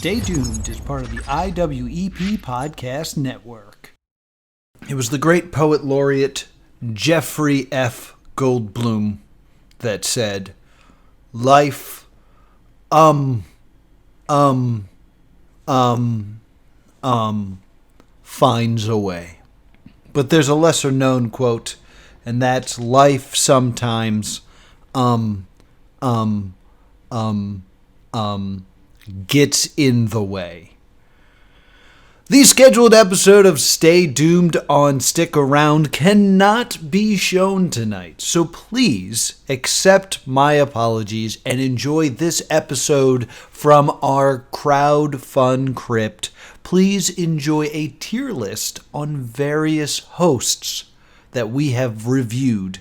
Stay Tuned is part of the IWEP Podcast Network. It was the great poet laureate Jeffrey F. Goldblum that said, life, finds a way. But there's a lesser known quote, and that's life sometimes, gets in the way. The scheduled episode of Stay Doomed on Stick Around cannot be shown tonight, so please accept my apologies and enjoy this episode from our Crowdfund Crypt. Please enjoy a tier list on various hosts that we have reviewed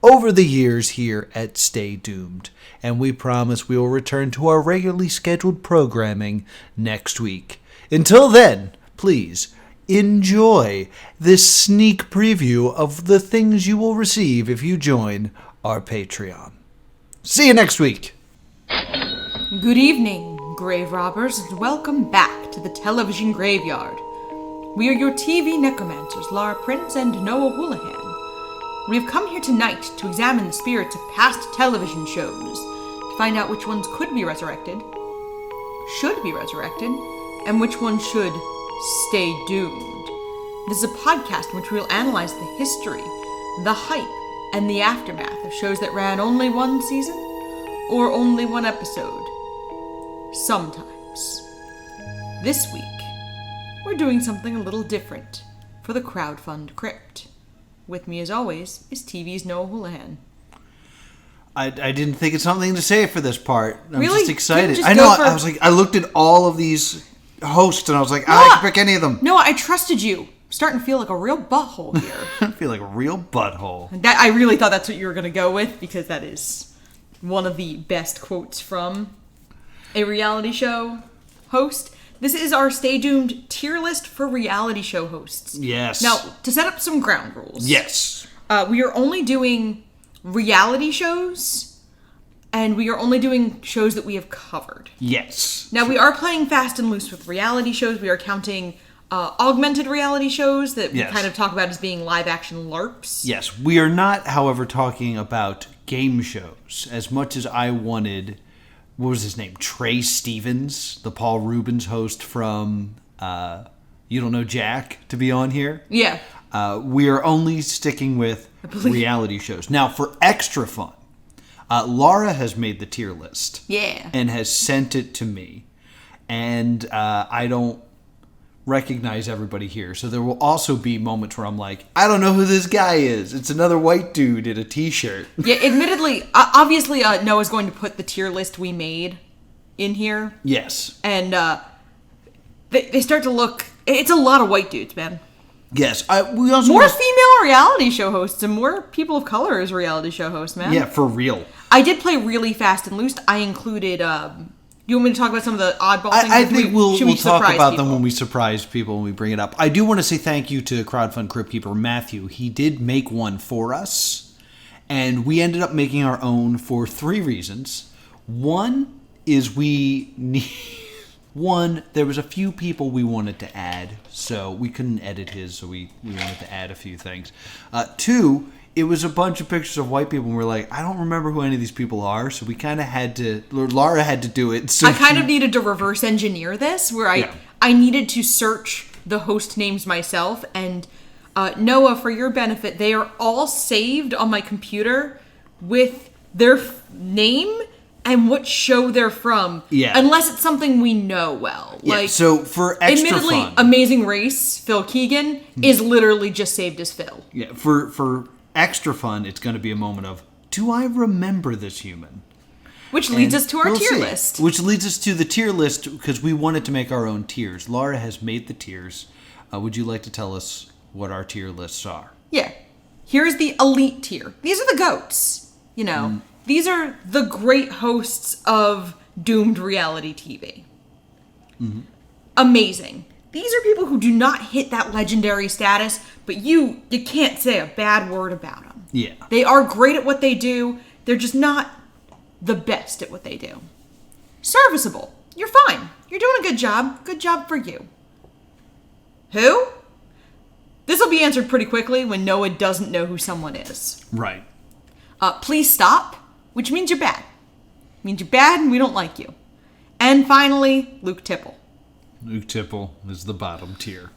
over the years here at Stay Doomed, and we promise we will return to our regularly scheduled programming next week. Until then, please enjoy this sneak preview of the things you will receive if you join our Patreon. See you next week. Good evening, grave robbers, and welcome back to the television graveyard. We are your TV necromancers, Laura Prince and Noah Houlihan. We have come here tonight to examine the spirits of past television shows, to find out which ones could be resurrected, should be resurrected, and which ones should stay doomed. This is a podcast in which we will analyze the history, the hype, and the aftermath of shows that ran only one season or only one episode. Sometimes. This week, we're doing something a little different for the Crowdfund Crypt. With me, as always, is TV's Noah Houlihan. I didn't think it's something to say for this part. I'm really? just excited. Just I know. I was like, I looked at all of these hosts and I was like, I can pick any of them. No, I trusted you. I'm starting to feel like a real butthole here. I feel like a real butthole. I really thought that's what you were going to go with, because that is one of the best quotes from a reality show host. This is our Stay Doomed tier list for reality show hosts. Yes. Now, to set up some ground rules. Yes. We are only doing reality shows, and we are only doing shows that we have covered. Yes. Now, we are playing fast and loose with reality shows. We are counting augmented reality shows that we kind of talk about as being live-action LARPs. Yes. We are not, however, talking about game shows as much as I wanted... What was his name? Trey Stevens, the Paul Rubens host from You Don't Know Jack, to be on here. Yeah. We are only sticking with reality shows. Now, for extra fun, Laura has made the tier list. Yeah. And has sent it to me. And I don't recognize everybody here. So there will also be moments where I'm like, I don't know who this guy is. It's another white dude in a t-shirt. Yeah, admittedly, obviously Noah's going to put the tier list we made in here. Yes. And they start to look... It's a lot of white dudes, man. Yes. We also more female reality show hosts and more people of color as reality show hosts, man. Yeah, for real. I did play really fast and loose. I included... you want me to talk about some of the oddball things? I think we'll talk about people? them when we surprise people, when we bring it up. I do want to say thank you to Crowdfund Crypt Keeper Matthew. He did make one for us, and we ended up making our own for 3 reasons. One is there was a few people we wanted to add, so we couldn't edit his, so we wanted to add a few things. 2, it was a bunch of pictures of white people, and we're like, I don't remember who any of these people are, so we kind of had to... Laura had to do it. So I kind of needed to reverse engineer this, where I needed to search the host names myself, and Noah, for your benefit, they are all saved on my computer with their name and what show they're from. Yeah. Unless it's something we know well. Yeah, like, so for extra admittedly, fun... Amazing Race, Phil Keegan, is literally just saved as Phil. Yeah, for extra fun, it's going to be a moment of, do I remember this human? Which leads us to our tier list. Which leads us to the tier list, because we wanted to make our own tiers. Laura has made the tiers. Would you like to tell us what our tier lists are? Yeah. Here's the elite tier. These are the GOATs. You know, these are the great hosts of doomed reality TV. Mm-hmm. Amazing. These are people who do not hit that legendary status, but you can't say a bad word about them. Yeah. They are great at what they do. They're just not the best at what they do. Serviceable. You're fine. You're doing a good job. Good job for you. Who? This will be answered pretty quickly when Noah doesn't know who someone is. Right. Please stop, which means you're bad. Means you're bad and we don't like you. And finally, Luke Tipple. Luke Tipple is the bottom tier.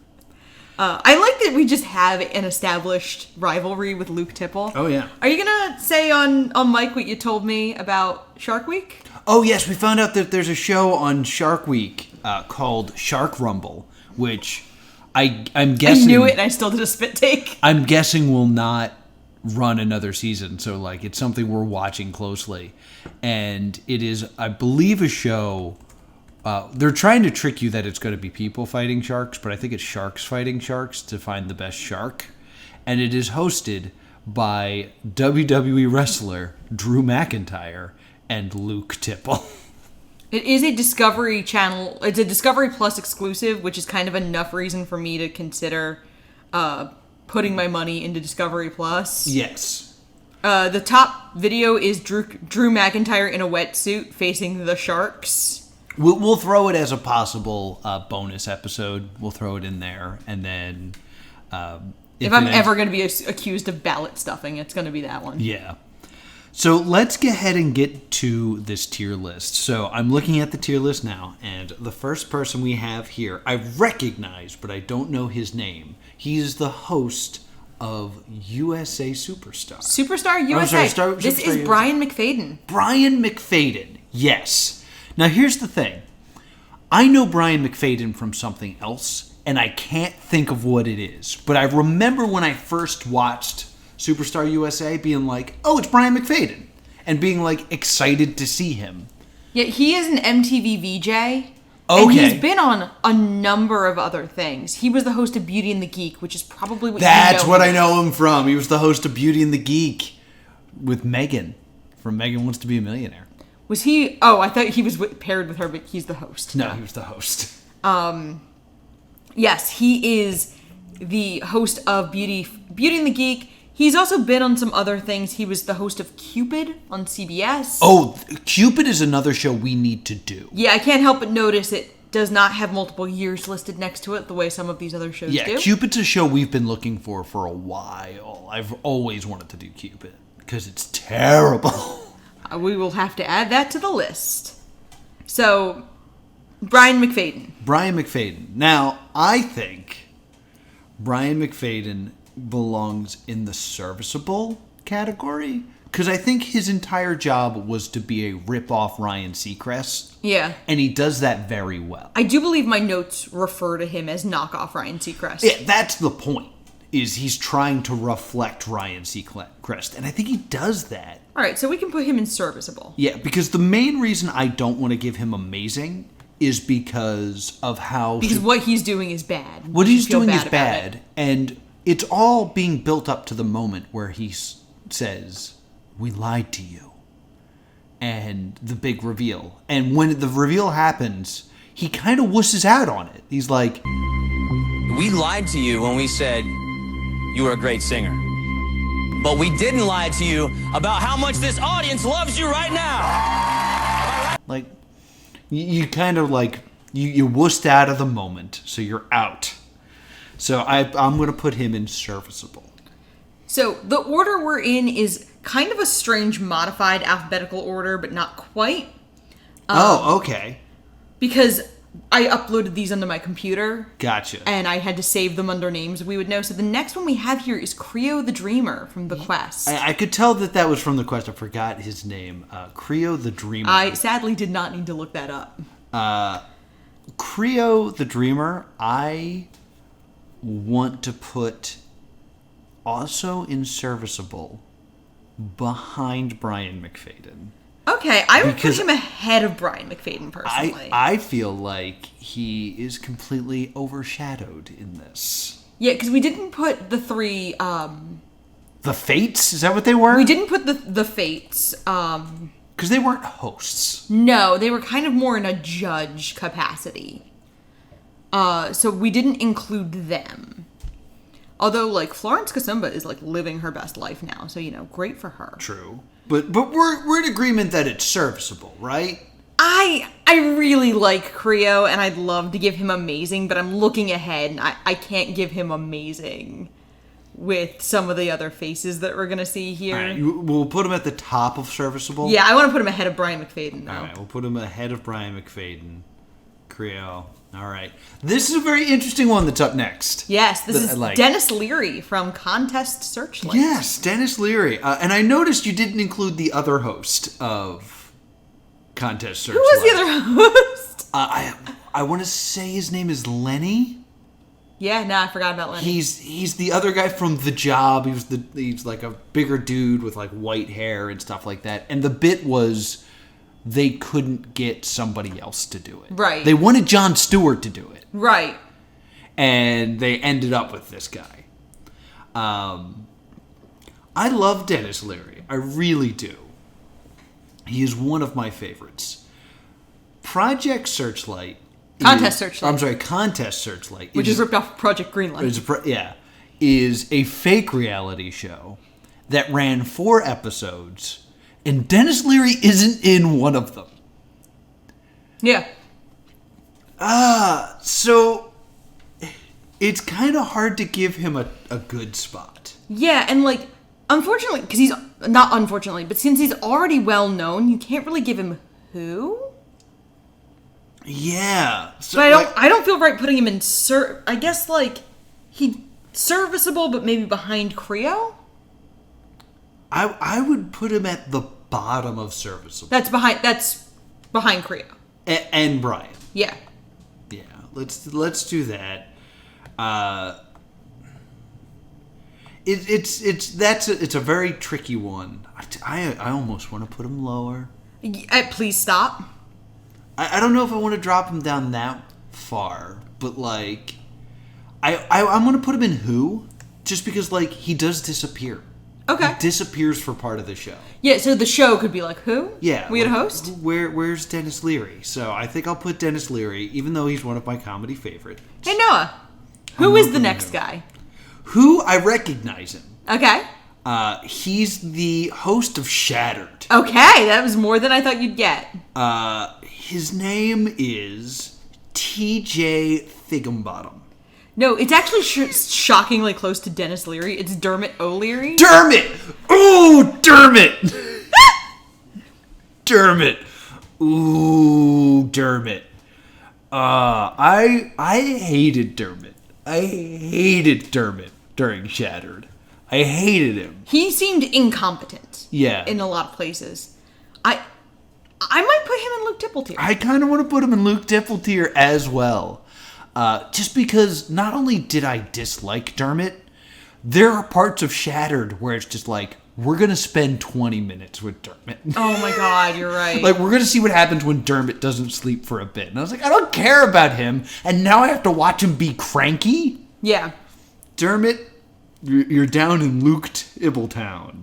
I like that we just have an established rivalry with Luke Tipple. Oh, yeah. Are you going to say on mic what you told me about Shark Week? Oh, yes. We found out that there's a show on Shark Week called Shark Rumble, which I'm guessing... I knew it and I still did a spit take. I'm guessing will not run another season. So, like, it's something we're watching closely. And it is, I believe, a show... they're trying to trick you that it's going to be people fighting sharks, but I think it's sharks fighting sharks to find the best shark. And it is hosted by WWE wrestler Drew McIntyre and Luke Tipple. It is a Discovery Channel. It's a Discovery Plus exclusive, which is kind of enough reason for me to consider putting my money into Discovery Plus. Yes. The top video is Drew McIntyre in a wetsuit facing the sharks. We'll throw it as a possible bonus episode. We'll throw it in there, and then if I'm ever going to be accused of ballot stuffing, it's going to be that one. Yeah. So let's go ahead and get to this tier list. So I'm looking at the tier list now, and the first person we have here, I recognize, but I don't know his name. He's the host of USA Superstar. Superstar USA. This is USA. Brian McFadden. Brian McFadden, yes. Now, here's the thing. I know Brian McFadden from something else, and I can't think of what it is. But I remember when I first watched Superstar USA being like, oh, it's Brian McFadden. And being, like, excited to see him. Yeah, he is an MTV VJ. Okay. And he's been on a number of other things. He was the host of Beauty and the Geek, which is probably what That's what I know him from. He was the host of Beauty and the Geek with Megan from Megan Wants to Be a Millionaire. Was he... Oh, I thought he was paired with her, but he's the host. No, he was the host. Yes, he is the host of Beauty and the Geek. He's also been on some other things. He was the host of Cupid on CBS. Oh, Cupid is another show we need to do. Yeah, I can't help but notice it does not have multiple years listed next to it the way some of these other shows do. Yeah, Cupid's a show we've been looking for a while. I've always wanted to do Cupid because it's terrible. We will have to add that to the list. So, Brian McFadden. Brian McFadden. Now, I think Brian McFadden belongs in the serviceable category because I think his entire job was to be a rip-off Ryan Seacrest. Yeah. And he does that very well. I do believe my notes refer to him as knockoff Ryan Seacrest. Yeah, that's the point, is he's trying to reflect Ryan Seacrest, and I think he does that. All right, so we can put him in serviceable. Yeah, because the main reason I don't want to give him amazing is because of how... Because what he's doing is bad. What he's doing is bad, and it's all being built up to the moment where he says, we lied to you, and the big reveal. And when the reveal happens, he kind of wusses out on it. He's like... We lied to you when we said you were a great singer. But we didn't lie to you about how much this audience loves you right now. Like, you kind of like, you wussed out of the moment, so you're out. So I'm going to put him in serviceable. So the order we're in is kind of a strange modified alphabetical order, but not quite. Okay. Because I uploaded these onto my computer. Gotcha. And I had to save them under names we would know. So the next one we have here is Creo the Dreamer from The Quest. I could tell that was from The Quest. I forgot his name. Creo the Dreamer. I sadly did not need to look that up. Creo the Dreamer, I want to put also in serviceable behind Brian McFadden. Okay, I would put him ahead of Brian McFadden, personally. I feel like he is completely overshadowed in this. Yeah, because we didn't put the three... The Fates? Is that what they were? We didn't put the Fates. Because they weren't hosts. No, they were kind of more in a judge capacity. So we didn't include them. Although, like, Florence Kasumba is, like, living her best life now. So, great for her. True. But we're in agreement that it's serviceable, right? I really like Creo, and I'd love to give him amazing, but I'm looking ahead, and I can't give him amazing with some of the other faces that we're going to see here. All right, we'll put him at the top of serviceable. Yeah, I want to put him ahead of Brian McFadden, though. All right, we'll put him ahead of Brian McFadden. Creo. All right. This is a very interesting one that's up next. Yes, this is Dennis Leary from Contest Searchlight. Yes, Dennis Leary. And I noticed you didn't include the other host of Contest Searchlight. Who was the other host? I want to say his name is Lenny. Yeah, I forgot about Lenny. He's the other guy from The Job. He's like a bigger dude with like white hair and stuff like that. And the bit was they couldn't get somebody else to do it. Right. They wanted Jon Stewart to do it. Right. And they ended up with this guy. I love Dennis Leary. I really do. He is one of my favorites. Project Searchlight. Contest Searchlight. I'm sorry, Contest Searchlight. Which is ripped off Project Greenlight. Is a fake reality show that ran 4 episodes, and Dennis Leary isn't in one of them. Yeah. So it's kind of hard to give him a good spot. Yeah, and like, unfortunately, because he's, not unfortunately, but since he's already well known, you can't really give him who? Yeah. So, but I don't feel right putting him in, I guess, like, he's serviceable, but maybe behind Creo? I would put him at the bottom of serviceable. That's behind Creo. And Brian. Yeah. Yeah. Let's do that. It's a very tricky one. I almost want to put him lower. Please stop. I don't know if I want to drop him down that far, but like, I'm going to put him in Who, just because like he does disappear. Okay. He disappears for part of the show. Yeah, so the show could be like, who? Yeah. We had a host? Where's Dennis Leary? So I think I'll put Dennis Leary, even though he's one of my comedy favorites. Hey, Noah. Who is the next guy? Who? I recognize him. Okay. He's the host of Shattered. Okay, that was more than I thought you'd get. His name is TJ Thiggambottom. No, it's actually shockingly close to Dennis Leary. It's Dermot O'Leary. Dermot! Ooh, Dermot! Dermot. Ooh, Dermot. I hated Dermot. I hated Dermot during Shattered. I hated him. He seemed incompetent. Yeah. In a lot of places. I might put him in Luke Tippletier. I kind of want to put him in Luke Tippletier as well. Just because not only did I dislike Dermot, there are parts of Shattered where it's just like, we're going to spend 20 minutes with Dermot. Oh my god, you're right. Like, we're going to see what happens when Dermot doesn't sleep for a bit. And I was like, I don't care about him. And now I have to watch him be cranky? Yeah. Dermot, you're down in Luke Tippletown.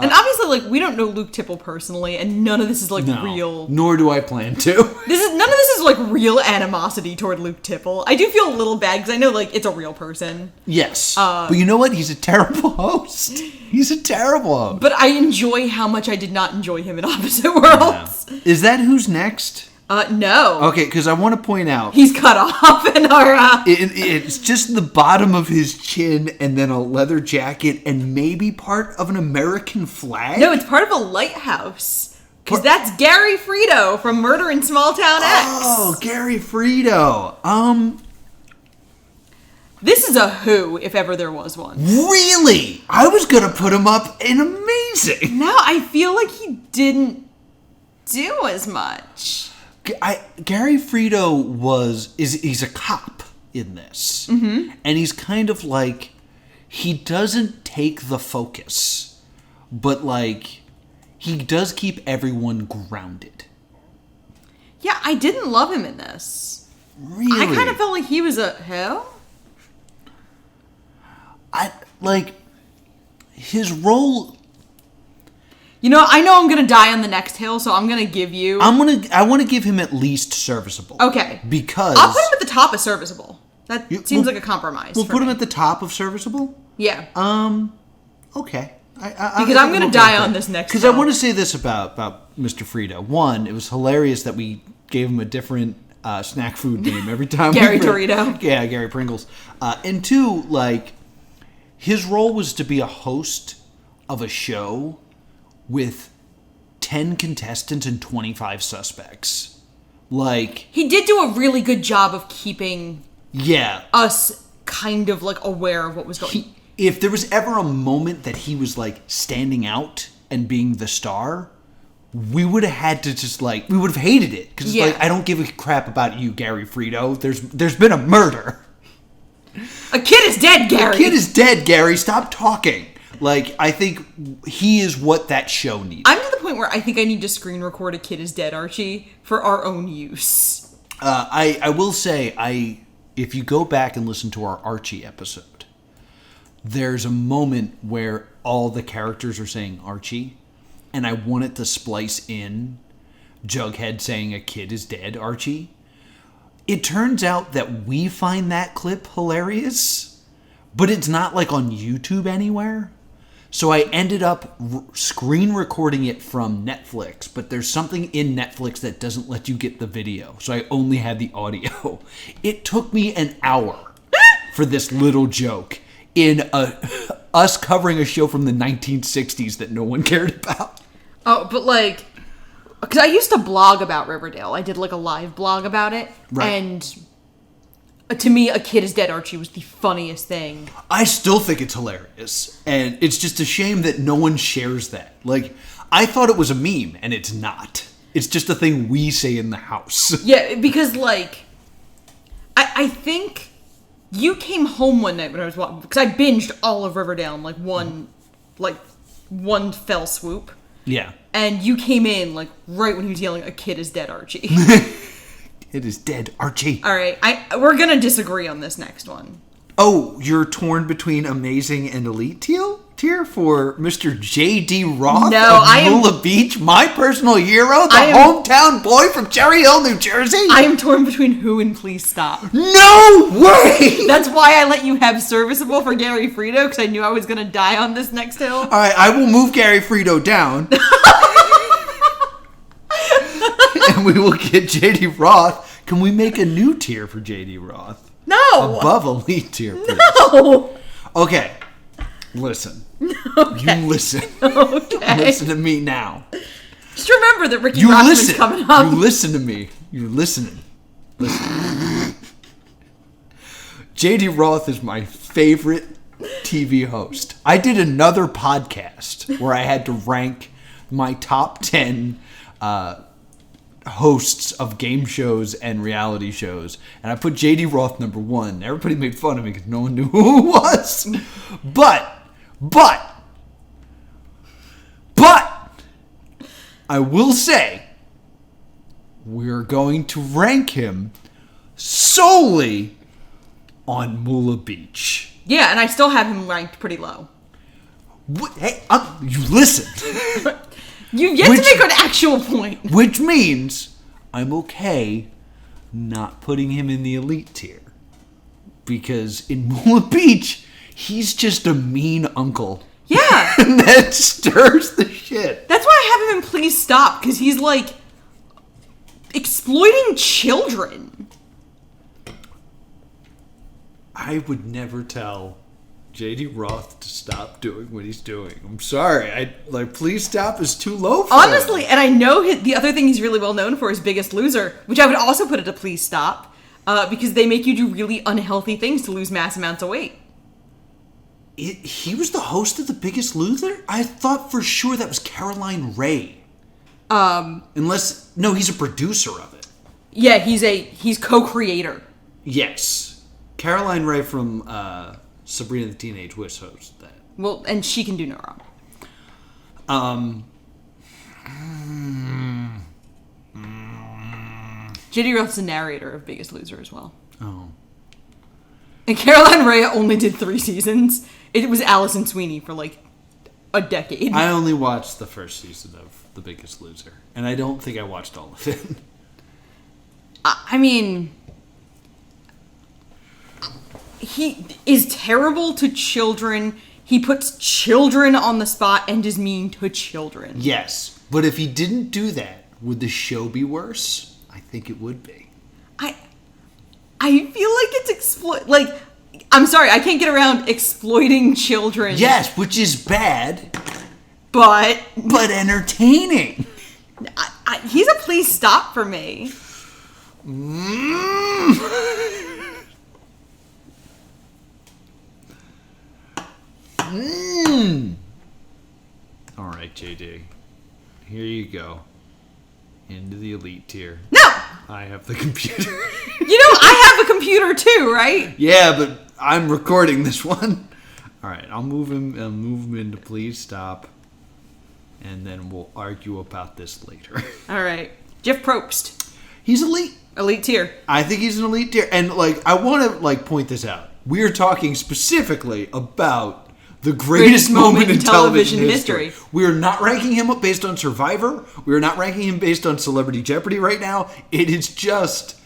And obviously, like, we don't know Luke Tipple personally, and none of this is, like, real. Nor do I plan to. None of this is, like, real animosity toward Luke Tipple. I do feel a little bad, because I know, like, it's a real person. Yes. But you know what? He's a terrible host. He's a terrible host. But I enjoy how much I did not enjoy him in Opposite Worlds. Yeah. Is that who's next? No. Okay, because I want to point out... He's cut off in our... It's just the bottom of his chin and then a leather jacket and maybe part of an American flag? No, it's part of a lighthouse. Because that's Gary Frito from Murder in Small Town X. Oh, Gary Frito. This is a Who, if ever there was one. Really? I was going to put him up in Amazing. No, I feel like he didn't do as much. Gary Frito he's a cop in this. Mm-hmm. And he's kind of like, he doesn't take the focus, but like, he does keep everyone grounded. Yeah, I didn't love him in this. Really? I kind of felt like he was a who? His role... You know, I know I'm going to die on the next hill, so I'm going to give you... I want to give him at least serviceable. Okay. Because... I'll put him at the top of serviceable. That seems like a compromise. We'll put him at the top of serviceable? Yeah. Okay. Because I'm going to die on this next Because I want to say this about Mr. Frito. One, it was hilarious that we gave him a different snack food name every time. Gary Dorito. Yeah, Gary Pringles. And two, like, his role was to be a host of a show with 10 contestants and 25 suspects. Like, he did do a really good job of keeping us kind of, like, aware of what was going on. If there was ever a moment that he was, like, standing out and being the star, we would have had to just, like, we would have hated it. Because it's like, I don't give a crap about you, Gary Frito. There's been a murder. A kid is dead, Gary. A kid is dead, Gary. Stop talking. Like, I think he is what that show needs. I'm to the point where I think I need to screen record A Kid is Dead, Archie, for our own use. I will say, if you go back and listen to our Archie episode, there's a moment where all the characters are saying Archie, and I want it to splice in Jughead saying a kid is dead, Archie. It turns out that we find that clip hilarious, but it's not like on YouTube anywhere. So I ended up screen recording it from Netflix, but there's something in Netflix that doesn't let you get the video. So I only had the audio. It took me an hour for this little joke in us covering a show from the 1960s that no one cared about. Oh, but like, because I used to blog about Riverdale. I did like a live blog about it. Right. And to me, A Kid is Dead, Archie was the funniest thing. I still think it's hilarious. And it's just a shame that no one shares that. Like, I thought it was a meme, and it's not. It's just a thing we say in the house. Yeah, because like, I think you came home one night when I was watching, because I binged all of Riverdale in like one fell swoop. Yeah. And you came in like right when he was yelling, "A kid is dead, Archie." It is dead, Archie. All right, we're gonna disagree on this next one. Oh, you're torn between amazing and elite tier for Mr. J.D. Roth of Mula Beach, my personal hero, the hometown boy from Cherry Hill, New Jersey? I am torn between who and please stop. No way! That's why I let you have serviceable for Gary Frito, because I knew I was going to die on this next hill. All right, I will move Gary Frito down. And we will get J.D. Roth. Can we make a new tier for J.D. Roth? No! Above elite tier, please. No! Okay. Listen. Okay. You listen. Okay. Listen to me now. Just remember that Ricky Rockman's coming up. You listen to me. You're listening. Listen. J.D. Roth is my favorite TV host. I did another podcast where I had to rank my top 10 hosts of game shows and reality shows, and I put J.D. Roth number 1. Everybody made fun of me because no one knew who it was. But I will say we're going to rank him solely on Mula Beach. Yeah, and I still have him ranked pretty low. What? Hey, you listen. You've yet to make an actual point. Which means I'm okay not putting him in the elite tier. Because in Mula Beach, he's just a mean uncle. Yeah. That stirs the shit. That's why I have him in Please Stop, because he's like exploiting children. I would never tell J.D. Roth to stop doing what he's doing. I'm sorry. Please Stop is too low for Honestly, him. and I know the other thing he's really well known for is Biggest Loser, which I would also put it to Please Stop, because they make you do really unhealthy things to lose mass amounts of weight. He was the host of The Biggest Loser? I thought for sure that was Caroline Ray. No, he's a producer of it. Yeah, he's co-creator. Yes. Caroline Ray from Sabrina the Teenage Witch hosts that. Well, and she can do no wrong. J.D. Roth's the narrator of Biggest Loser as well. Oh. And Caroline Ray only did 3 seasons. It was Allison Sweeney for like a decade. I only watched the first season of The Biggest Loser, and I don't think I watched all of it. I mean, he is terrible to children. He puts children on the spot and is mean to children. Yes, but if he didn't do that, would the show be worse? I think it would be. I feel like it's I'm sorry, I can't get around exploiting children. Yes, which is bad, but entertaining. He's a please stop for me. All right, JD. Here you go. Into the elite tier. No! I have the computer. I have a computer too, right? Yeah, but I'm recording this one. All right, I'll move him into please stop. And then we'll argue about this later. All right. Jeff Probst. He's elite. Elite tier. I think he's an elite tier. And, I want to, point this out. We're talking specifically about the greatest moment in television history. We are not ranking him up based on Survivor. We are not ranking him based on Celebrity Jeopardy right now. It is just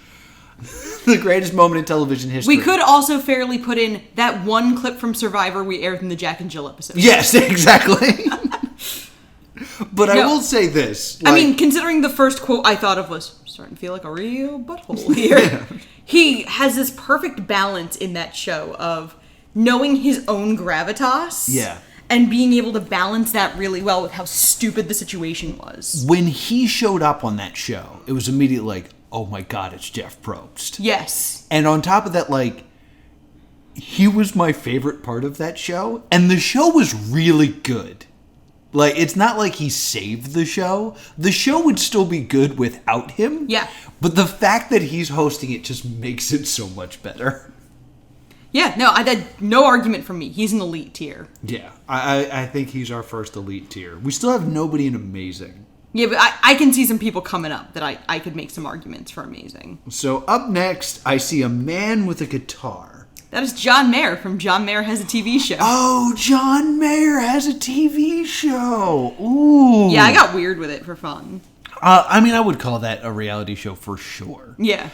the greatest moment in television history. We could also fairly put in that one clip from Survivor we aired in the Jack and Jill episode. Yes, exactly. But I will say this. Considering the first quote I thought of was, starting to feel like a real butthole here. Yeah. He has this perfect balance in that show of knowing his own gravitas. Yeah. And being able to balance that really well with how stupid the situation was. When he showed up on that show, it was immediately like, oh my God, it's Jeff Probst. Yes. And on top of that, he was my favorite part of that show. And the show was really good. It's not like he saved the show. The show would still be good without him. Yeah. But the fact that he's hosting it just makes it so much better. Yeah, no, no argument from me. He's an elite tier. Yeah, I think he's our first elite tier. We still have nobody in amazing. Yeah, but I can see some people coming up that I could make some arguments for amazing. So up next, I see a man with a guitar. That is John Mayer from John Mayer Has a TV Show. Oh, John Mayer Has a TV Show. Ooh. Yeah, I got weird with it for fun. I would call that a reality show for sure. Yeah.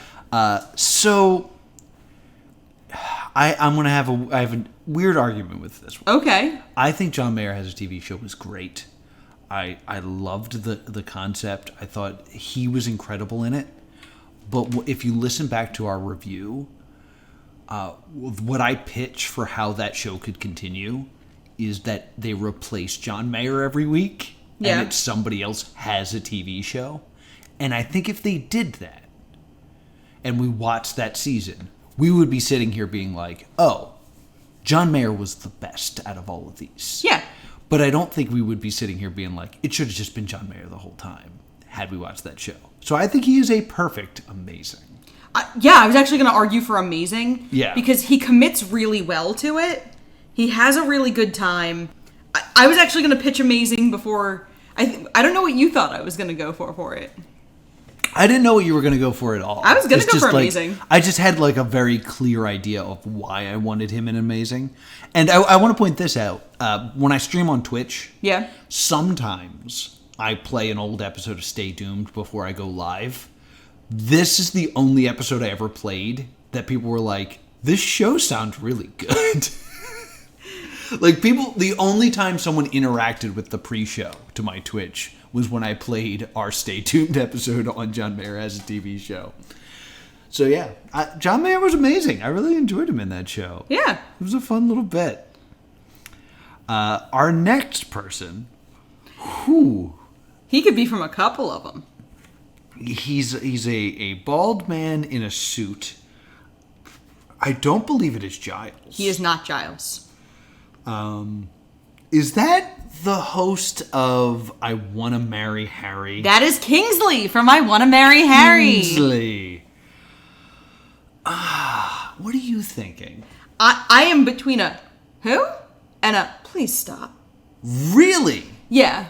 So I'm gonna have a weird argument with this one. Okay. I think John Mayer Has a TV Show was great. I loved the concept. I thought he was incredible in it. But if you listen back to our review, what I pitch for how that show could continue is that they replace John Mayer every week, and it's somebody else has a TV show. And I think if they did that, and we watched that season, we would be sitting here being like, oh, John Mayer was the best out of all of these. Yeah. But I don't think we would be sitting here being like, it should have just been John Mayer the whole time had we watched that show. So I think he is a perfect amazing. I was actually going to argue for amazing. Yeah. Because he commits really well to it. He has a really good time. I was actually going to pitch amazing before. I don't know what you thought I was going to go for it. I didn't know what you were going to go for at all. I was going to go for amazing. I just had a very clear idea of why I wanted him in amazing. And I want to point this out. When I stream on Twitch, sometimes I play an old episode of Stay Doomed before I go live. This is the only episode I ever played that people were like, this show sounds really good. The only time someone interacted with the pre-show to my Twitch was when I played our Stay Tuned episode on John Mayer Has a TV Show. So yeah, John Mayer was amazing. I really enjoyed him in that show. Yeah. It was a fun little bit. Our next person, he could be from a couple of them. He's a bald man in a suit. I don't believe it is Giles. He is not Giles. Is that the host of I Want to Marry Harry? That is Kingsley from I Want to Marry Harry. Kingsley. What are you thinking? I am between a who and a please stop. Really? Yeah.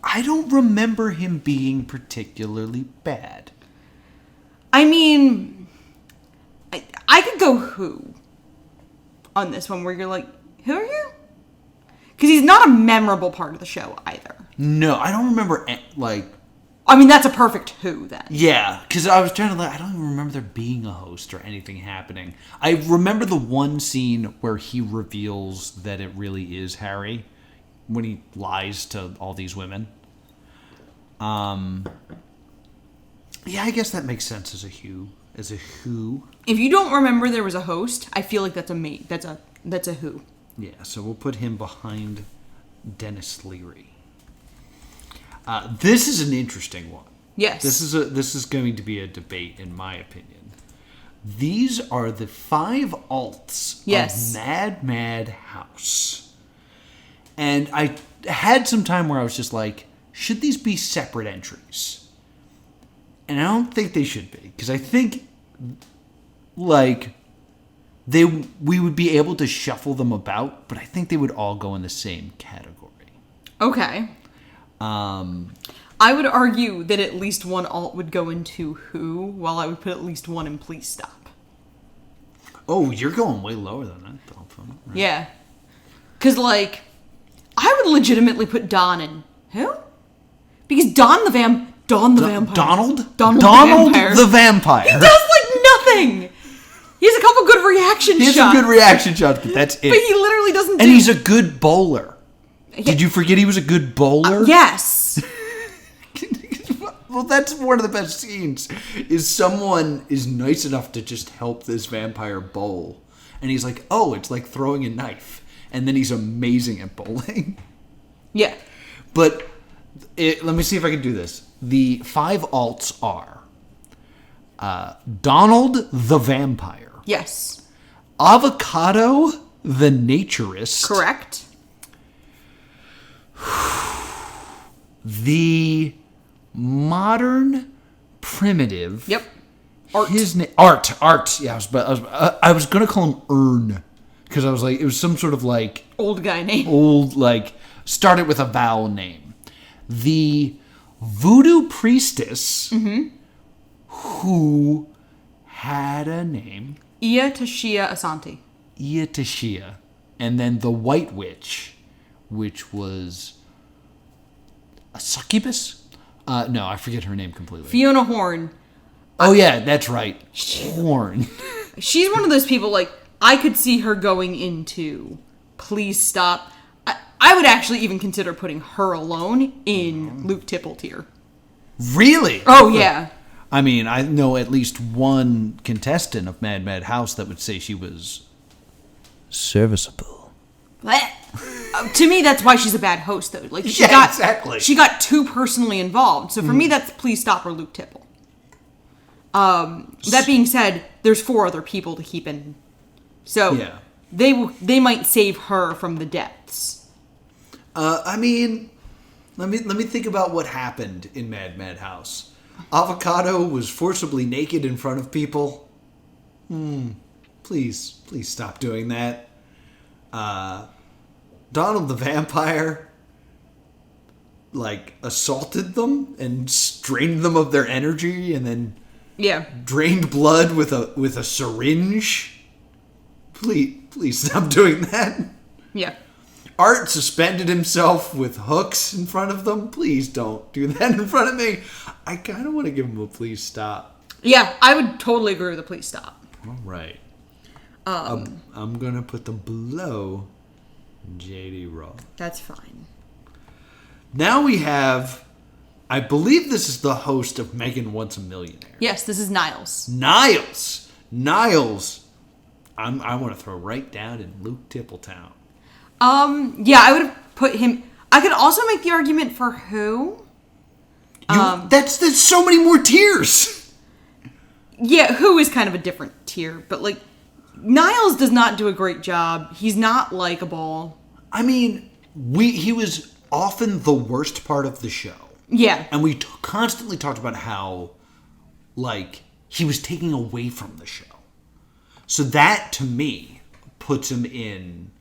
I don't remember him being particularly bad. I mean, I could go who on this one where you're like, who are you? Because he's not a memorable part of the show either. No, I don't remember, I mean, that's a perfect Who, then. Yeah, because I was trying to... I don't even remember there being a host or anything happening. I remember the one scene where he reveals that it really is Harry when he lies to all these women. Yeah, I guess that makes sense as a Who. If you don't remember there was a host, I feel like that's a Who. Yeah, so we'll put him behind Dennis Leary. This is an interesting one. Yes. This is going to be a debate, in my opinion. These are the 5 alts of Mad House. And I had some time where I was just like, should these be separate entries? And I don't think they should be. Because I think, like, we would be able to shuffle them about, but I think they would all go in the same category. Okay. I would argue that at least one alt would go into Who, while I would put at least one in Please Stop. Oh, you're going way lower than that, though. Right. Yeah. Because, like, I would legitimately put Don in Who? Because Donald the Vampire. Donald the Vampire. He does, like, nothing! He has a couple good reaction shots. He has some good reaction shots, but that's it. But he literally doesn't And he's a good bowler. Did you forget he was a good bowler? Yes. Well, that's one of the best scenes, is someone is nice enough to just help this vampire bowl. And he's like, oh, it's like throwing a knife. And then he's amazing at bowling. Yeah. But let me see if I can do this. The 5 alts are Donald the Vampire. Yes. Avocado the Naturist. Correct. The Modern Primitive. Yep. Art. Art. Yeah, I was gonna call him Ern, because I was like, it was some sort of like old guy name. Started with a vowel name. The Voodoo Priestess, who had a name. Ia Tashia Asante. Ia Tashia, and then the White Witch, which was a succubus? No, I forget her name completely. Fiona Horn. Oh, yeah, that's right. Horn. She's one of those people, like, I could see her going into Please Stop. I would actually even consider putting her alone in Luke Tipple tier. Really? Oh, yeah. I mean, I know at least one contestant of Mad House that would say she was serviceable. To me, that's why she's a bad host, though. Like, exactly. She got too personally involved. So for me, that's Please Stop or Luke Tipple. That being said, there's 4 other people to keep in. So they might save her from the depths. I mean, let me think about what happened in Mad House. Avocado was forcibly naked in front of people. Please stop doing that. Donald the Vampire, like, assaulted them and drained them of their energy, and then drained blood with a syringe. Please stop doing that. Yeah. Art suspended himself with hooks in front of them. Please don't do that in front of me. I kind of want to give him a please stop. Yeah, I would totally agree with a please stop. All right. I'm going to put them below J.D. Roth. That's fine. Now we have, I believe this is the host of Megan Once a Millionaire. Yes, this is Niles. Niles. I want to throw right down in Luke Tippletown. Yeah, I would have put him. I could also make the argument for Who. That's so many more tiers. Yeah, Who is kind of a different tier, but like Niles does not do a great job. He's not likable. I mean, he was often the worst part of the show. Yeah, and we constantly talked about how, like, he was taking away from the show. So that to me puts him in.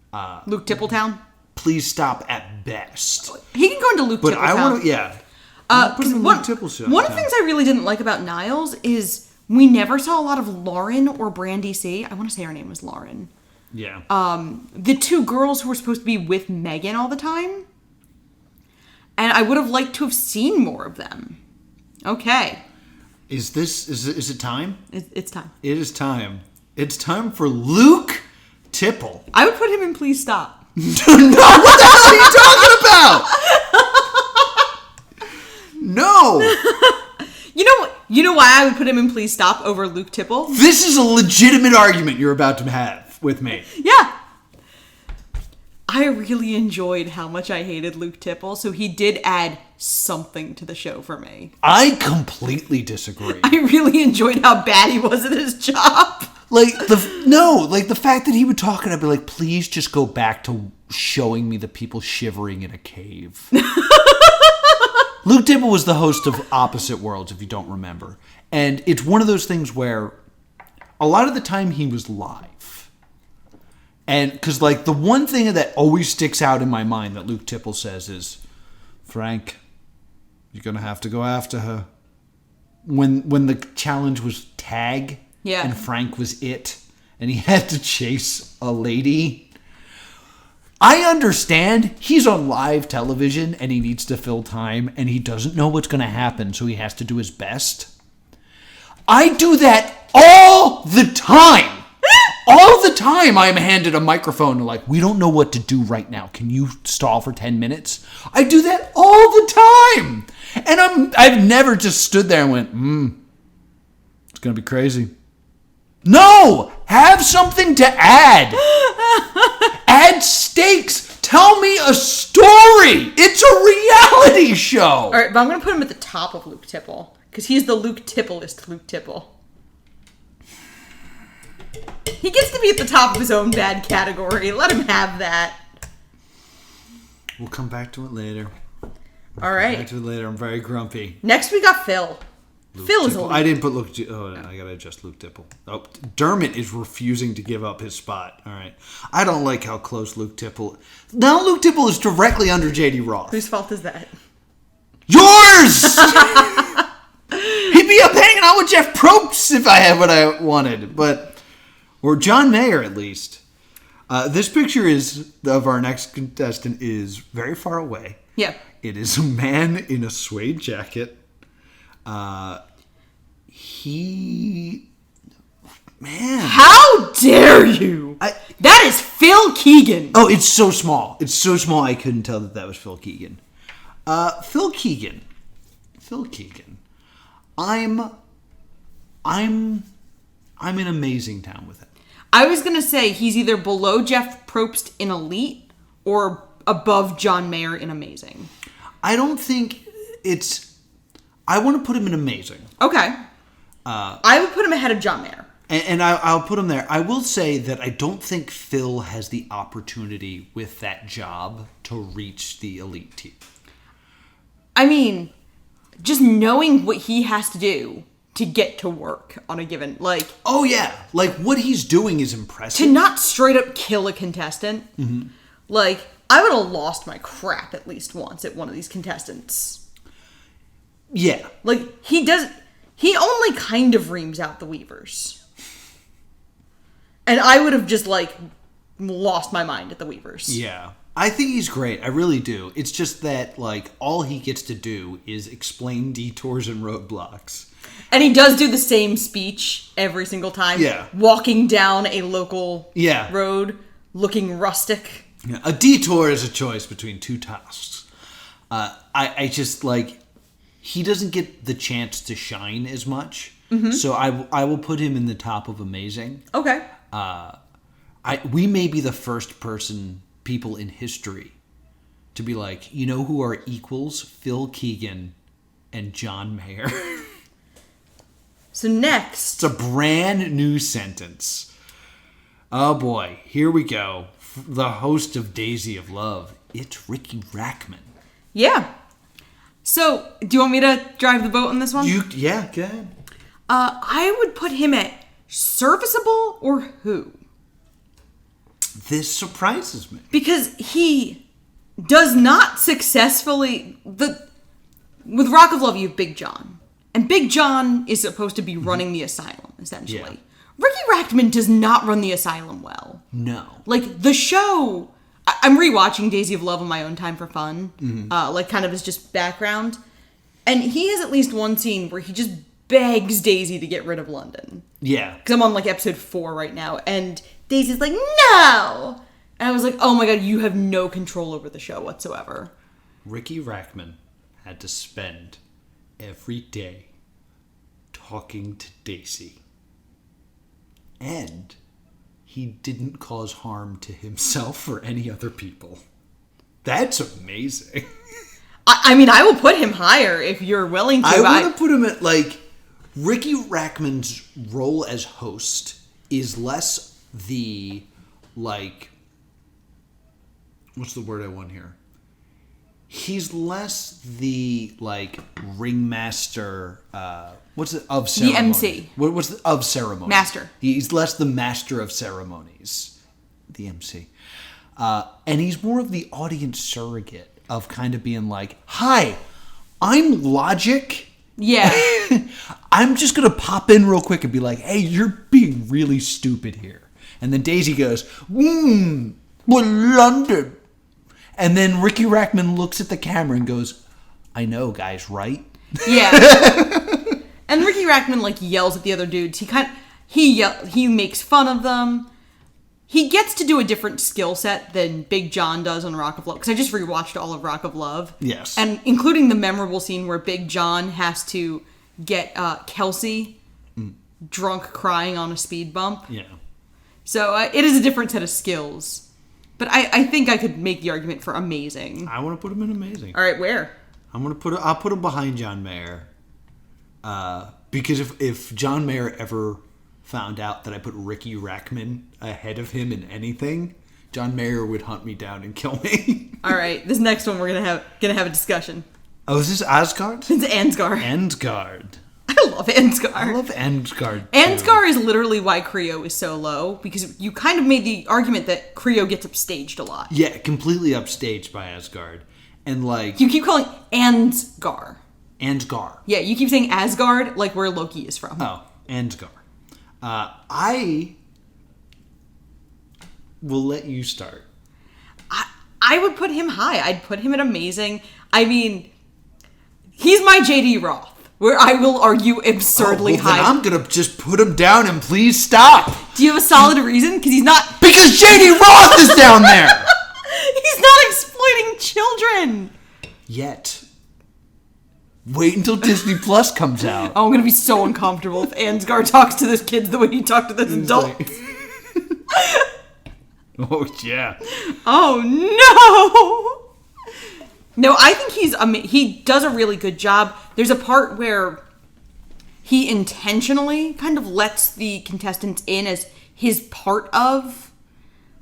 Luke Tippletown? Please stop at best. He can go into Luke Tippletown. But I want to, put him in Luke Tippletown. One of the things I really didn't like about Niles is we never saw a lot of Lauren or Brandy C. I want to say her name was Lauren. Yeah. The 2 girls who were supposed to be with Megan all the time. And I would have liked to have seen more of them. Okay. Is it time? It's time. It is time. It's time for Luke Tipple. I would put him in Please Stop. No, what the hell are you talking about? No. You know why I would put him in Please Stop over Luke Tipple? This is a legitimate argument you're about to have with me. Yeah. I really enjoyed how much I hated Luke Tipple, so he did add something to the show for me. I completely disagree. I really enjoyed how bad he was at his job. The fact that he would talk and I'd be like, please just go back to showing me the people shivering in a cave. Luke Tipple was the host of Opposite Worlds, if you don't remember. And it's one of those things where a lot of the time he was live. And because, the one thing that always sticks out in my mind that Luke Tipple says is, Frank, you're going to have to go after her. When the challenge was tag, and Frank was it, and he had to chase a lady. I understand he's on live television and he needs to fill time and he doesn't know what's going to happen, so he has to do his best. I do that all the time. All the time I'm handed a microphone and we don't know what to do right now. Can you stall for 10 minutes? I do that all the time. And I've never just stood there and went, it's going to be crazy. No! Have something to add. Add stakes. Tell me a story. It's a reality show. All right, but I'm going to put him at the top of Luke Tipple because he's the Luke Tipplest Luke Tipple. He gets to be at the top of his own bad category. Let him have that. We'll come back to it later. All right. Back to it later. I'm very grumpy. Next we got Phil. Phil is a I didn't put Luke. Oh, I gotta adjust Luke Tipple. Oh, Dermot is refusing to give up his spot. All right. I don't like how close Luke Tipple. Now Luke Tipple is directly under JD Roth. Whose fault is that? Yours. He'd be up hanging out with Jeff Probst if I had what I wanted, or John Mayer at least. This picture of our next contestant is very far away. Yeah. It is a man in a suede jacket. Man. How dare you? That is Phil Keegan. Oh, it's so small. It's so small I couldn't tell that was Phil Keegan. Phil Keegan. I'm in amazing town with him. I was going to say he's either below Jeff Probst in Elite or above John Mayer in Amazing. I don't think it's... I want to put him in Amazing. Okay. I would put him ahead of John Mayer. And I'll put him there. I will say that I don't think Phil has the opportunity with that job to reach the Elite team. I mean, just knowing what he has to do to get to work on a given, Oh, yeah. What he's doing is impressive. To not straight up kill a contestant. Mm-hmm. I would have lost my crap at least once at one of these contestants. Yeah. He only kind of reams out the Weavers. And I would have just, lost my mind at the Weavers. Yeah. I think he's great. I really do. It's just that, all he gets to do is explain detours and roadblocks. And he does do the same speech every single time. Yeah. Walking down a local road, looking rustic. Yeah. A detour is a choice between two tasks. I just, he doesn't get the chance to shine as much. Mm-hmm. So I will put him in the top of Amazing. Okay. We may be the first people in history to be who are equals? Phil Keegan and John Mayer. So next... It's a brand new sentence. Oh boy, here we go. The host of Daisy of Love, it's Ricky Rackman. Yeah. So, do you want me to drive the boat on this one? Yeah, go ahead. I would put him at serviceable or who? This surprises me. Because he does not successfully... With Rock of Love, you have Big John. And Big John is supposed to be running the asylum, essentially. Yeah. Ricky Rackman does not run the asylum well. No. The show... I'm rewatching Daisy of Love on my own time for fun. Mm-hmm. Kind of as just background. And he has at least one scene where he just begs Daisy to get rid of London. Yeah. Because I'm on, like, episode 4 right now, and Daisy's like, no! And I was like, oh my god, you have no control over the show whatsoever. Ricky Rackman had to spend every day talking to Daisy. And he didn't cause harm to himself or any other people. That's amazing. I mean, I will put him higher if you're willing to. I want to put him at, like, Ricky Rackman's role as host is less the, like, what's the word I want here? He's less the, like, ringmaster, what's it, of ceremony. The MC. What's the, of ceremony? Master. He's less the master of ceremonies. The MC. And he's more of the audience surrogate of kind of being like, hi, I'm Logic. Yeah. I'm just going to pop in real quick and be like, hey, you're being really stupid here. And then Daisy goes, well, London. And then Ricky Rackman looks at the camera and goes, I know, guys, right? Yeah. And Ricky Rackman, like, yells at the other dudes. He makes fun of them. He gets to do a different skill set than Big John does on Rock of Love. Because I just rewatched all of Rock of Love. Yes. And including the memorable scene where Big John has to get Kelsey drunk crying on a speed bump. Yeah. So it is a different set of skills. But I think I could make the argument for amazing. I want to put him in amazing. All right, where? I'll put him behind John Mayer. Because if John Mayer ever found out that I put Ricky Rackman ahead of him in anything, John Mayer would hunt me down and kill me. All right, this next one we're gonna have a discussion. Oh, is this Asgard? It's Ansgar. Ansgard. I love Ansgar. I love Ansgard too. Ansgar is literally why Creo is so low, because you kind of made the argument that Creo gets upstaged a lot. Yeah, completely upstaged by Asgard. And like... You keep calling Ansgar. Ansgar. Yeah, you keep saying Asgard like where Loki is from. Oh, Ansgar. I will let you start. I would put him high. I'd put him at amazing. I mean, he's my JD Roth, where I will argue absurdly high. Then I'm going to just put him down and please stop. Do you have a solid reason? Because he's not... Because JD Roth is down there! He's not exploiting children! Yet. Wait until Disney Plus comes out. Oh, I'm going to be so uncomfortable if Ansgar talks to those kids the way he talked to those adults. Oh, yeah. Oh, no! No, I think he does a really good job. There's a part where he intentionally kind of lets the contestants in as his part of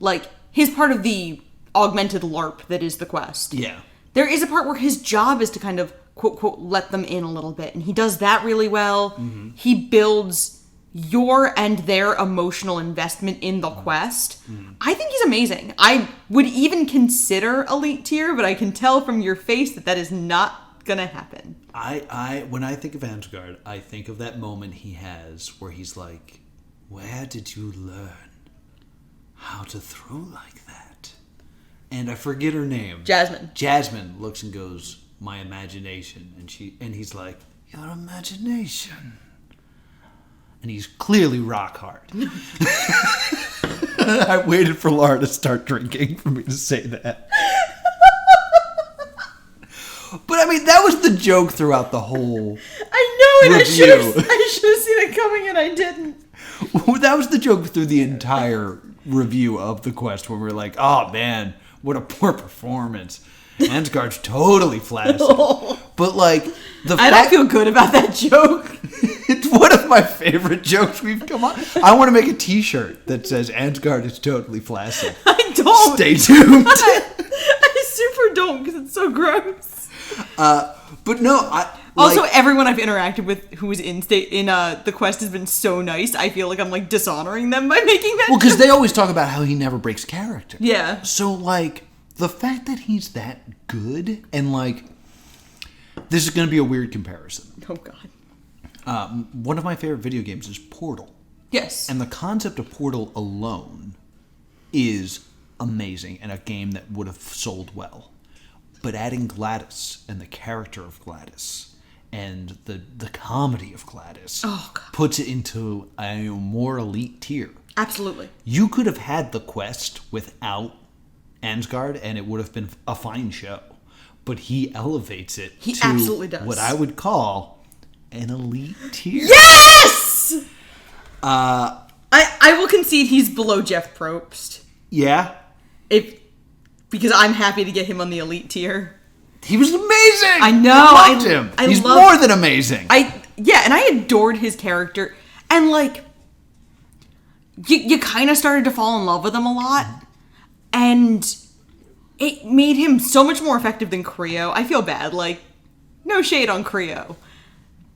the augmented LARP that is the quest. Yeah. There is a part where his job is to kind of, quote, quote, let them in a little bit. And he does that really well. Mm-hmm. He builds your and their emotional investment in the quest. Mm. I think he's amazing. I would even consider elite tier, but I can tell from your face that is not gonna happen. When I think of Ansgard, I think of that moment he has where he's like, where did you learn how to throw like that? And I forget her name. Jasmine. Jasmine looks and goes, my imagination. And he's like, your imagination. And he's clearly rock hard. I waited for Laura to start drinking for me to say that. But I mean, that was the joke throughout the whole I know, and review. I should have seen it coming, and I didn't. That was the joke through the entire review of the quest, where we were like, oh man, what a poor performance. Ansgard's totally flaccid. But like, I don't feel good about that joke. It's one of my favorite jokes we've come on. I want to make a t-shirt that says Ansgard is totally flaccid. I don't. Stay tuned. I super don't, because it's so gross. But no, also, everyone I've interacted with who was in the quest has been so nice. I feel like I'm like dishonoring them by making that. Well, because they always talk about how he never breaks character. Yeah. So like the fact that he's that good, and like this is going to be a weird comparison. Oh God. One of my favorite video games is Portal. Yes. And the concept of Portal alone is amazing and a game that would have sold well. But adding Gladys and the character of Gladys and the comedy of Gladys God. puts it into a more elite tier. Absolutely. You could have had the quest without Ansgard, and it would have been a fine show. But he elevates it He to absolutely does. what I would call an elite tier. Yes! I will concede he's below Jeff Probst. Yeah? Because I'm happy to get him on the elite tier. He was amazing! I know. I loved him. He's more than amazing. And I adored his character. And, like, you kind of started to fall in love with him a lot. And it made him so much more effective than Creo. I feel bad. Like, no shade on Creo.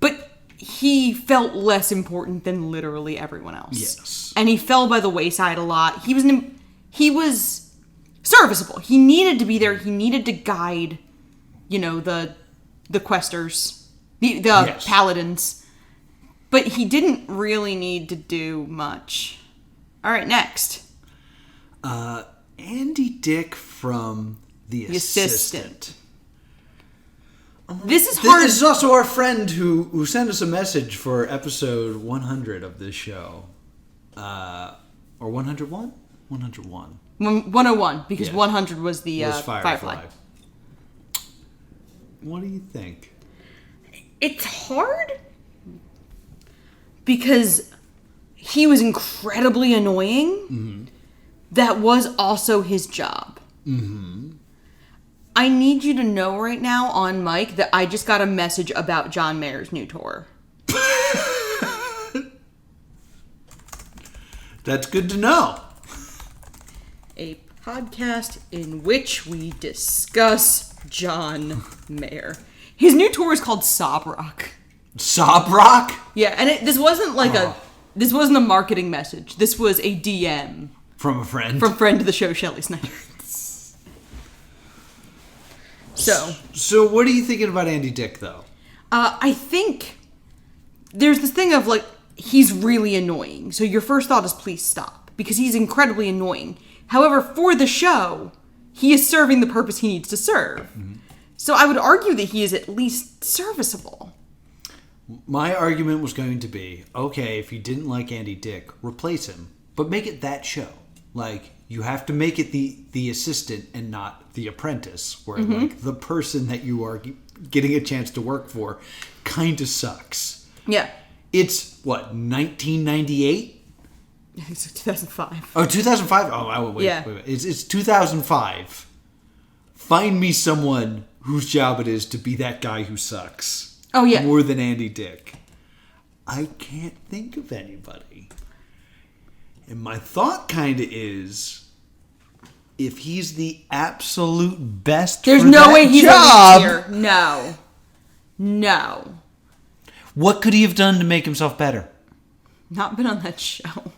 But he felt less important than literally everyone else. Yes. And he fell by the wayside a lot. He was serviceable. He needed to be there. He needed to guide, the questers, the paladins. But he didn't really need to do much. All right, next. Andy Dick from The Assistant. This is hard. This is also our friend who sent us a message for episode 100 of this show. Or 101? 101. 101, because Yeah. 100 was the Was Firefly. What do you think? It's hard because he was incredibly annoying. Mm-hmm. That was also his job. Mm-hmm. I need you to know right now on mic that I just got a message about John Mayer's new tour. That's good to know. A podcast in which we discuss John Mayer. His new tour is called Sob Rock. Sob Rock? Yeah, and this wasn't like this wasn't a marketing message. This was a DM. From a friend? From friend of the show, Shelley Snyder. So what are you thinking about Andy Dick, though? I think there's this thing of, like, he's really annoying. So your first thought is, please stop. Because he's incredibly annoying. However, for the show, he is serving the purpose he needs to serve. Mm-hmm. So I would argue that he is at least serviceable. My argument was going to be, okay, if you didn't like Andy Dick, replace him. But make it that show. Like, you have to make it the assistant and not the apprentice, where like the person that you are getting a chance to work for kind of sucks. Yeah. It's, what, 1998? I think it's 2005. Oh, 2005? Oh, wait. It's 2005. Find me someone whose job it is to be that guy who sucks. Oh, yeah. More than Andy Dick. I can't think of anybody. And my thought kind of is, if he's the absolute best there's for no that way he's job, here. No. What could he have done to make himself better? Not been on that show.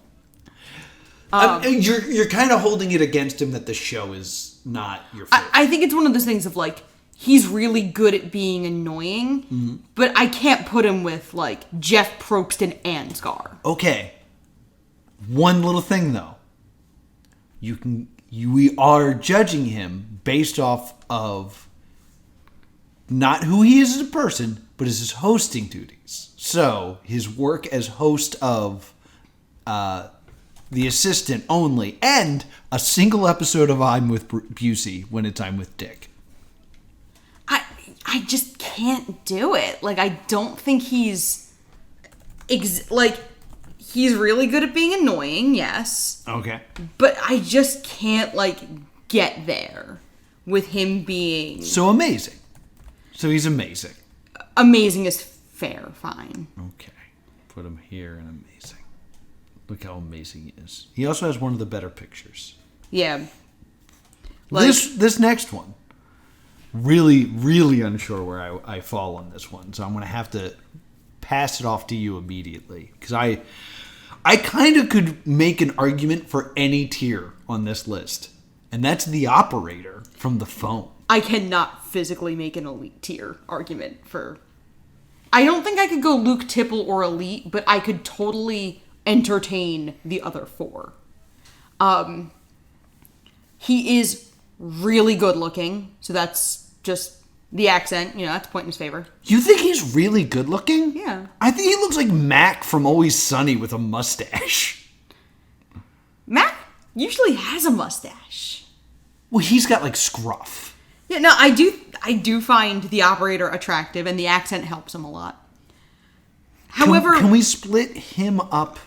You're kind of holding it against him that the show is not your favorite. I think it's one of those things of, like, he's really good at being annoying, but I can't put him with, like, Jeff Probst and Ansgar. Okay. One little thing, though. We are judging him based off of not who he is as a person, but as his hosting duties. So, his work as host of The Assistant only, and a single episode of I'm with Busey when it's I'm with Dick. I just can't do it. Like, I don't think he's... he's really good at being annoying, yes. Okay. But I just can't, like, get there with him being... So amazing. So he's amazing. Amazing is fair, fine. Okay. Put him here and amazing. Look how amazing he is. He also has one of the better pictures. Yeah. This next one. Really, really unsure where I fall on this one. So I'm going to have to pass it off to you immediately. Because I kind of could make an argument for any tier on this list. And that's the operator from The Phone. I cannot physically make an elite tier argument for... I don't think I could go Luke Tipple or elite, but I could totally entertain the other four. He is really good looking, so that's just The accent, that's a point in his favor. You think he's really good looking? Yeah. I think he looks like Mac from Always Sunny with a mustache. Mac usually has a mustache. Well, he's got like scruff. Yeah, no, I do find the operator attractive, and the accent helps him a lot. However... Can we split him up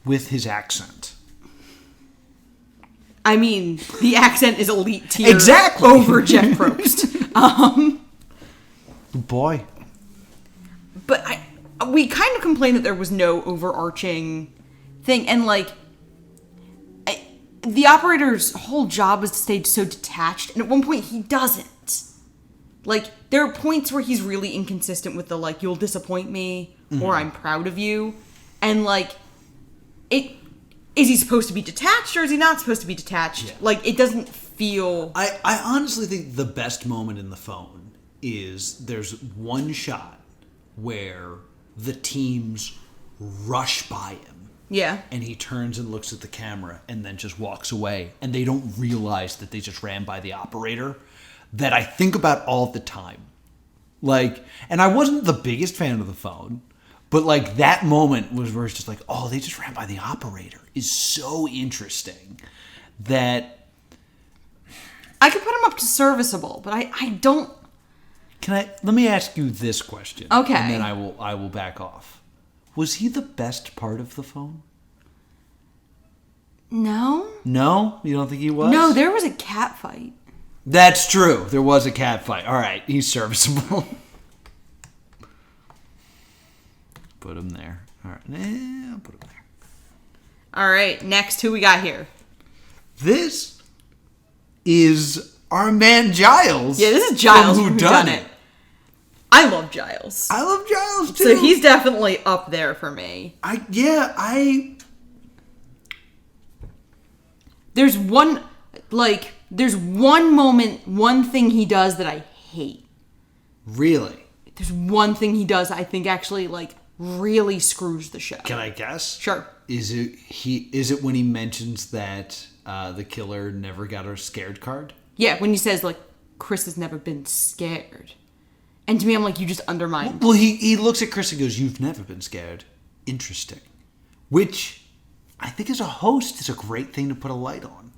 with his accent? I mean, the accent is elite tier. Exactly. Over Jeff Probst. Boy. But we kind of complained that there was no overarching thing. And, like, the operator's whole job is to stay so detached. And at one point, he doesn't. Like, there are points where he's really inconsistent with the, like, you'll disappoint me, or I'm proud of you. And, like, is he supposed to be detached, or is he not supposed to be detached? Yeah. Like, it doesn't feel... I honestly think the best moment in the phone is there's one shot where the teams rush by him. Yeah. And he turns and looks at the camera and then just walks away. And they don't realize that they just ran by the operator. That I think about all the time. Like, and I wasn't the biggest fan of the phone. But, like, that moment was where it's just like, oh, they just ran by the operator is so interesting that... I could put him up to serviceable, but I don't... Let me ask you this question. Okay. And then I will back off. Was he the best part of the phone? No. No? You don't think he was? No, there was a cat fight. That's true. There was a cat fight. All right, he's serviceable. Put him there. All right. I'll put him there. All right, next, who we got here? This is our man Giles. Yeah, this is Giles from Whodunit. I love Giles. I love Giles, too. So he's definitely up there for me. There's one moment, one thing he does that I hate. Really? There's one thing he does I think actually, like, really screws the show. Can I guess? Sure. Is it when he mentions that the killer never got a scared card? Yeah, when he says, like, Chris has never been scared. And to me, I'm like, you just undermined. Well, he looks at Chris and goes, "You've never been scared." Interesting. Which I think as a host is a great thing to put a light on.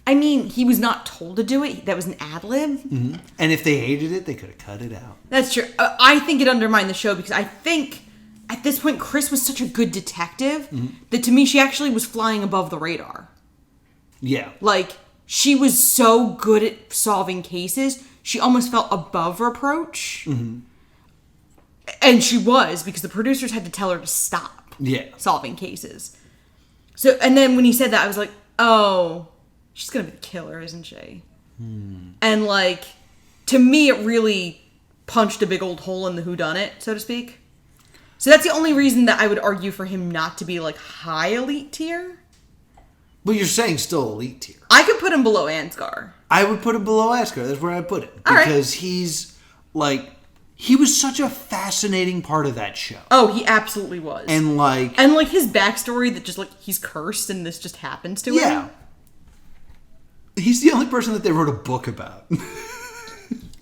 I mean, he was not told to do it. That was an ad-lib. Mm-hmm. And if they hated it, they could have cut it out. That's true. I think it undermined the show because I think at this point, Chris was such a good detective that to me, she actually was flying above the radar. Yeah. Like, she was so good at solving cases, she almost felt above reproach. Mm-hmm. And she was, because the producers had to tell her to stop solving cases. So, and then when he said that, I was like, oh, she's going to be the killer, isn't she? And, like, to me, it really punched a big old hole in the whodunit, so to speak. So that's the only reason that I would argue for him not to be, like, high elite tier. But you're saying still elite tier. I could put him below Ansgar. I would put him below Ansgar. That's where I put it. All because he's, like, he was such a fascinating part of that show. Oh, he absolutely was. And, like... his backstory that just, like, he's cursed and this just happens to him. Yeah. He's the only person that they wrote a book about.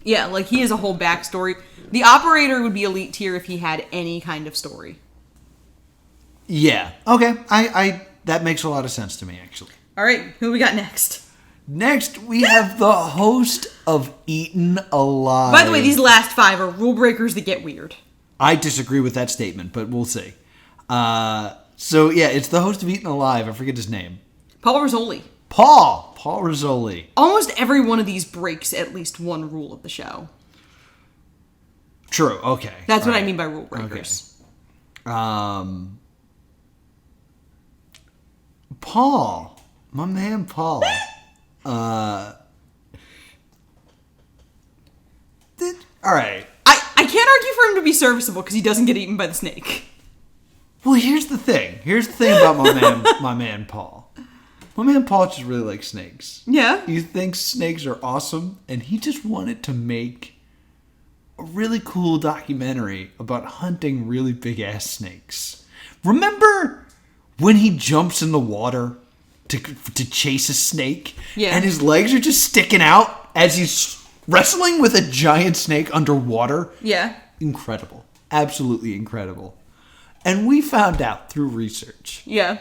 Yeah, like, he has a whole backstory. The operator would be elite tier if he had any kind of story. Yeah. Okay. I that makes a lot of sense to me, actually. All right. Who we got next? Next, we have the host of Eaten Alive. By the way, these last 5 are rule breakers that get weird. I disagree with that statement, but we'll see. So, yeah, it's the host of Eaten Alive. I forget his name. Paul Rizzoli. Paul Rizzoli. Almost every one of these breaks at least one rule of the show. True, okay. That's what I mean by rule breakers. Okay. Paul. My man Paul. All right. I can't argue for him to be serviceable because he doesn't get eaten by the snake. Well, here's the thing. About my man Paul. My man Paul just really likes snakes. Yeah. He thinks snakes are awesome, and he just wanted to make a really cool documentary about hunting really big-ass snakes. Remember when he jumps in the water to chase a snake? Yeah. And his legs are just sticking out as he's Wrestling with a giant snake underwater? Yeah. Incredible. Absolutely incredible. And we found out through research Yeah.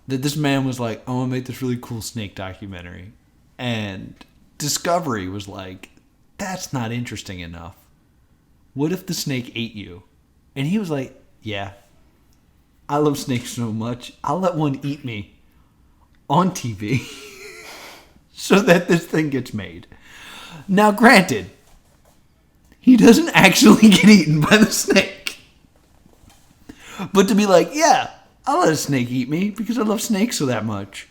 that this man was like, I want to make this really cool snake documentary. And Discovery was like, that's not interesting enough. What if the snake ate you? And he was like, yeah, I love snakes so much, I'll let one eat me on TV so that this thing gets made. Now, granted, he doesn't actually get eaten by the snake. But to be like, yeah, I'll let a snake eat me because I love snakes so that much.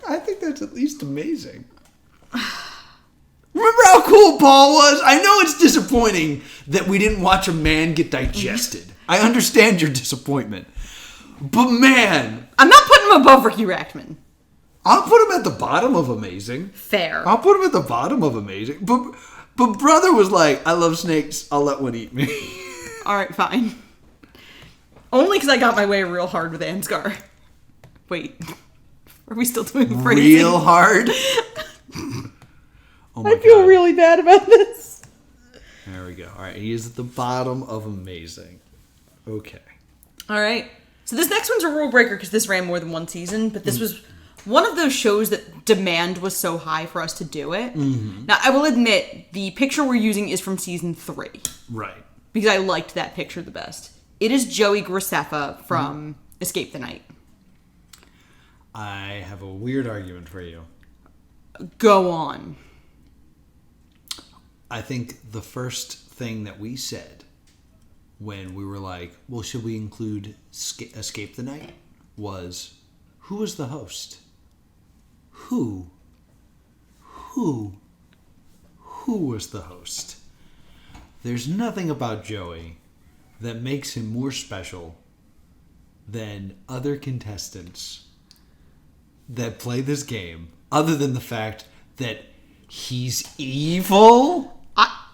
I think that's at least amazing. Remember how cool Paul was? I know it's disappointing that we didn't watch a man get digested. I understand your disappointment. But man, I'm not putting him above Ricky Rackman. I'll put him at the bottom of amazing. Fair. I'll put him at the bottom of amazing. But brother was like, I love snakes. I'll let one eat me. All right, fine. Only because I got my way real hard with Ansgar. Wait. Are we still doing phrasing? Real hard? Oh my I feel God. really bad about this. There we go. All right, he is at the bottom of amazing. Okay. All right. So this next one's a rule breaker because this ran more than one season, but this was one of those shows that demand was so high for us to do it. Mm-hmm. Now, I will admit, the picture we're using is from season 3. Right. Because I liked that picture the best. It is Joey Graceffa from Escape the Night. I have a weird argument for you. Go on. I think the first thing that we said when we were like, well, should we include Escape the Night? Was, who was the host? Who was the host? There's nothing about Joey that makes him more special than other contestants that play this game, other than the fact that he's evil.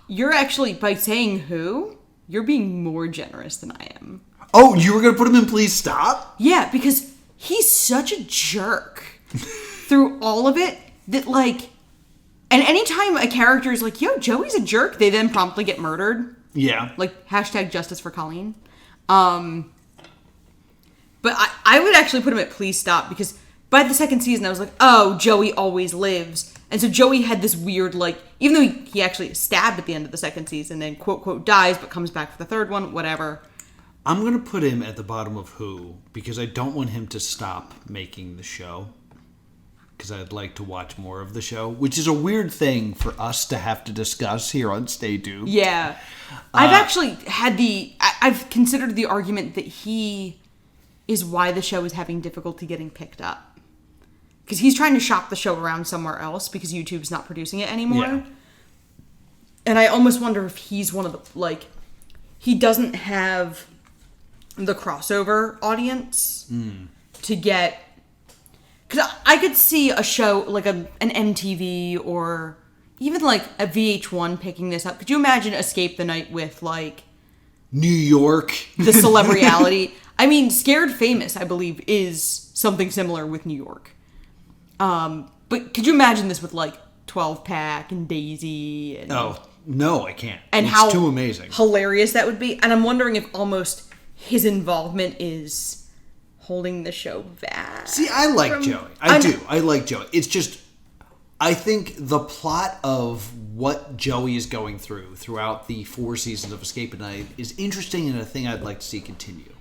You're actually, by saying who, you're being more generous than I am. Oh, you were going to put him in Please Stop? Yeah, because he's such a jerk through all of it that, like, and anytime a character is like, yo, Joey's a jerk, they then promptly get murdered. Yeah. Like, hashtag justice for Colleen. But I would actually put him at Please Stop because by the second season, I was like, oh, Joey always lives. And so Joey had this weird, like, even though he actually stabbed at the end of the second season and quote, quote, dies, but comes back for the third one, whatever. I'm going to put him at the bottom of Who because I don't want him to stop making the show. Because I'd like to watch more of the show, which is a weird thing for us to have to discuss here on Stay Doomed. Yeah. I've actually had I've considered the argument that he is why the show is having difficulty getting picked up. Because he's trying to shop the show around somewhere else because YouTube's not producing it anymore. Yeah. And I almost wonder if he's one of the, like, he doesn't have the crossover audience to get, because I could see a show like an MTV or even like a VH1 picking this up. Could you imagine Escape the Night with like New York? The celebrity? I mean, Scared Famous, I believe, is something similar with New York. But could you imagine this with like 12 Pack and Daisy? And, Oh, no, I can't. and it's how too amazing. hilarious that would be. And I'm wondering if almost his involvement is holding the show back. See, I like Joey. I do. I like Joey. It's just, I think the plot of what Joey is going throughout the 4 seasons of Escape at Night is interesting and a thing I'd like to see continue.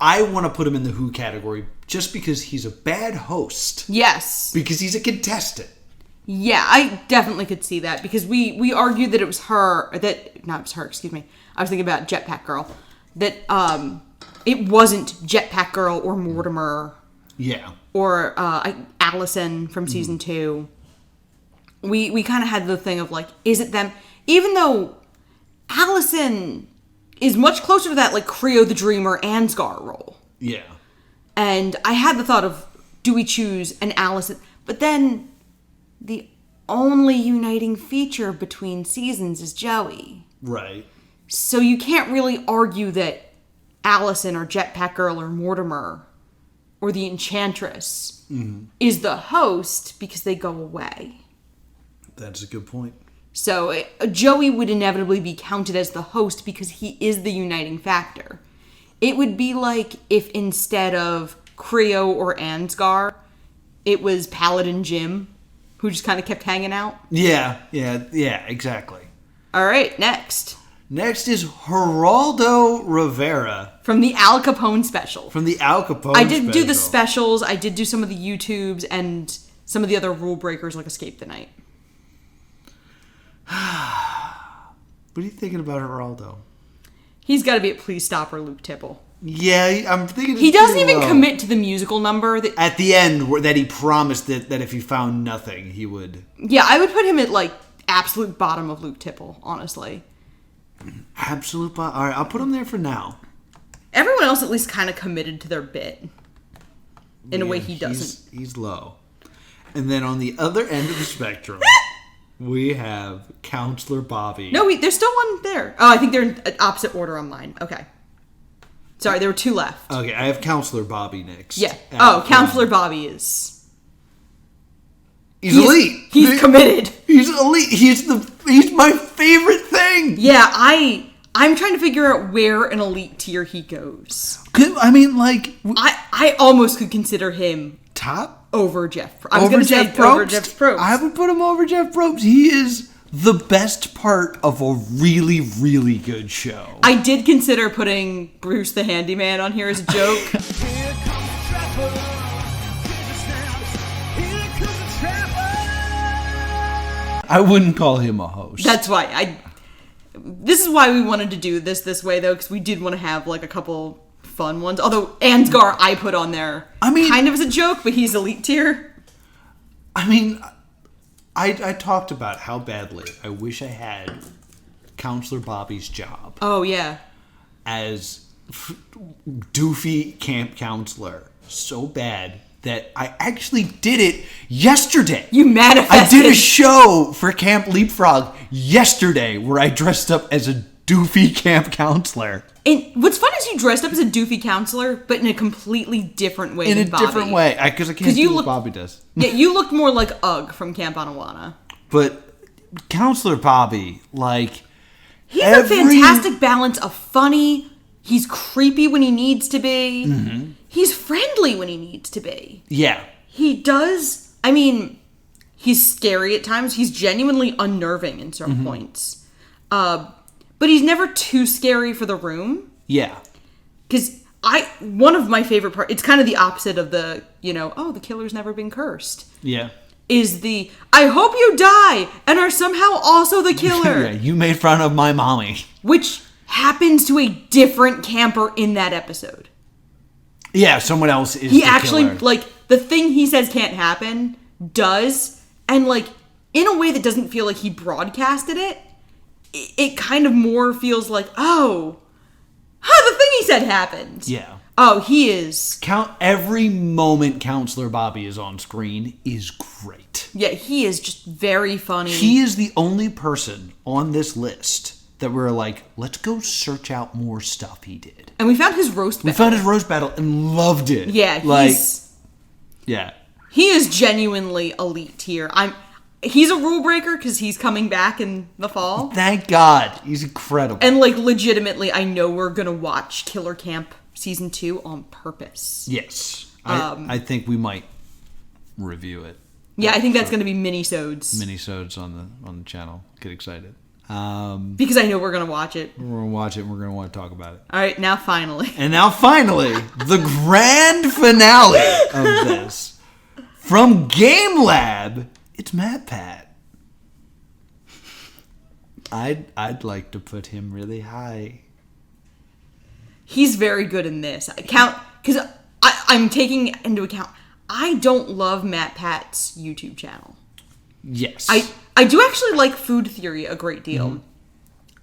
I want to put him in the Who category just because he's a bad host. Yes. Because he's a contestant. Yeah, I definitely could see that because we argued that it was her, excuse me. I was thinking about Jetpack Girl. That it wasn't Jetpack Girl or Mortimer. Yeah. Or Allison from season 2. We kind of had the thing of like, is it them? Even though Allison is much closer to that like Creo the Dreamer Ansgar role. Yeah. And I had the thought of, do we choose an Allison? But then the only uniting feature between seasons is Joey. Right. So you can't really argue that Allison or Jetpack Girl or Mortimer or the Enchantress is the host because they go away. That's a good point. So Joey would inevitably be counted as the host because he is the uniting factor. It would be like if instead of Creo or Ansgar, it was Paladin Jim, who just kind of kept hanging out. Yeah, exactly. All right, next. Next is Geraldo Rivera. From the Al Capone special. I did do the specials, I did do some of the YouTubes, and some of the other rule breakers like Escape the Night. What are you thinking about Geraldo? He's got to be at Please Stop or Luke Tipple. Yeah, I'm thinking... He doesn't even commit to the musical number. At the end, that he promised that if he found nothing, he would... Yeah, I would put him at, like, absolute bottom of Luke Tipple, honestly. Absolute bottom? All right, I'll put him there for now. Everyone else at least kind of committed to their bit. In a way he doesn't. He's low. And then on the other end of the spectrum... We have Counselor Bobby. No, there's still one there. Oh, I think they're in opposite order on mine. Okay. Sorry, there were two left. Okay, I have Counselor Bobby next. Yeah. Counselor Bobby is... He's elite. He's committed. He's elite. He's my favorite thing. Yeah, I'm trying to figure out where an elite tier he goes. I mean, like... I almost could consider him... Top? Over Jeff. I was going to say over Jeff Probst. I would put him over Jeff Probst. He is the best part of a really, really good show. I did consider putting Bruce the Handyman on here as a joke. Here comes the trapper. Here comes the trapper. I wouldn't call him a host. That's why. This is why we wanted to do this way, though, because we did want to have, like, a couple... fun ones. Although Ansgar I put on there kind of as a joke, but he's elite tier. I mean, I talked about how badly I wish I had Counselor Bobby's job. Oh, yeah. As doofy camp counselor. So bad that I actually did it yesterday. You manifested. I did a show for Camp Leapfrog yesterday where I dressed up as a doofy camp counselor. And what's fun is you dressed up as a doofy counselor, but in a completely different way than Bobby. Different way. Because I can't do what Bobby does. Yeah, you looked more like Ugg from Camp Anawana. But Counselor Bobby, like... He's a fantastic balance of funny. He's creepy when he needs to be. Mm-hmm. He's friendly when he needs to be. Yeah. He does... I mean, he's scary at times. He's genuinely unnerving in certain points. But he's never too scary for the room. Yeah. Because one of my favorite parts, it's kind of the opposite of the, the killer's never been cursed. Yeah. Is the, I hope you die and are somehow also the killer. Yeah, you made fun of my mommy. Which happens to a different camper in that episode. Yeah, someone else is the killer. Like, the thing he says can't happen, does, and, in a way that doesn't feel like he broadcasted it. It kind of more feels like, the thing he said happened. Yeah. Oh, he is. Every moment Counselor Bobby is on screen is great. Yeah, he is just very funny. He is the only person on this list that we're like, let's go search out more stuff he did. And we found his roast battle. And loved it. Yeah, yeah. He is genuinely elite tier. He's a rule breaker because he's coming back in the fall. Thank God. He's incredible. And, legitimately, I know we're going to watch Killer Camp Season 2 on purpose. Yes. I think we might review it. Yeah, I think that's going to be mini-sodes. Mini-sodes on the channel. Get excited. Because I know we're going to watch it. We're going to watch it and we're going to want to talk about it. All right, now finally. And now finally, the grand finale of this. From Game Lab... It's Matt Pat. I'd like to put him really high. He's very good in this. Because I'm taking into account, I don't love Matt Pat's YouTube channel. Yes. I do actually like food theory a great deal. Mm-hmm.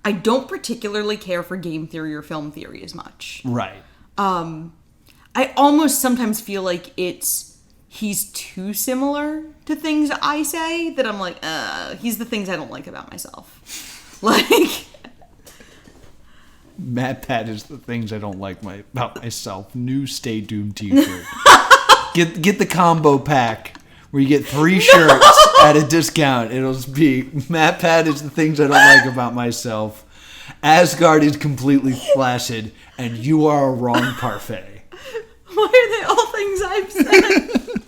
I don't particularly care for game theory or film theory as much. Right. I almost sometimes feel like he's too similar to things I say that I'm like, he's the things I don't like about myself. Matt Pat is the things I don't like about myself. New Stay Doomed t-shirt. Get the combo pack where you get 3 shirts at a discount. It'll be Matt Pat is the things I don't like about myself. Asgard is completely flaccid, and you are a wrong parfait. Why are they all things I've said?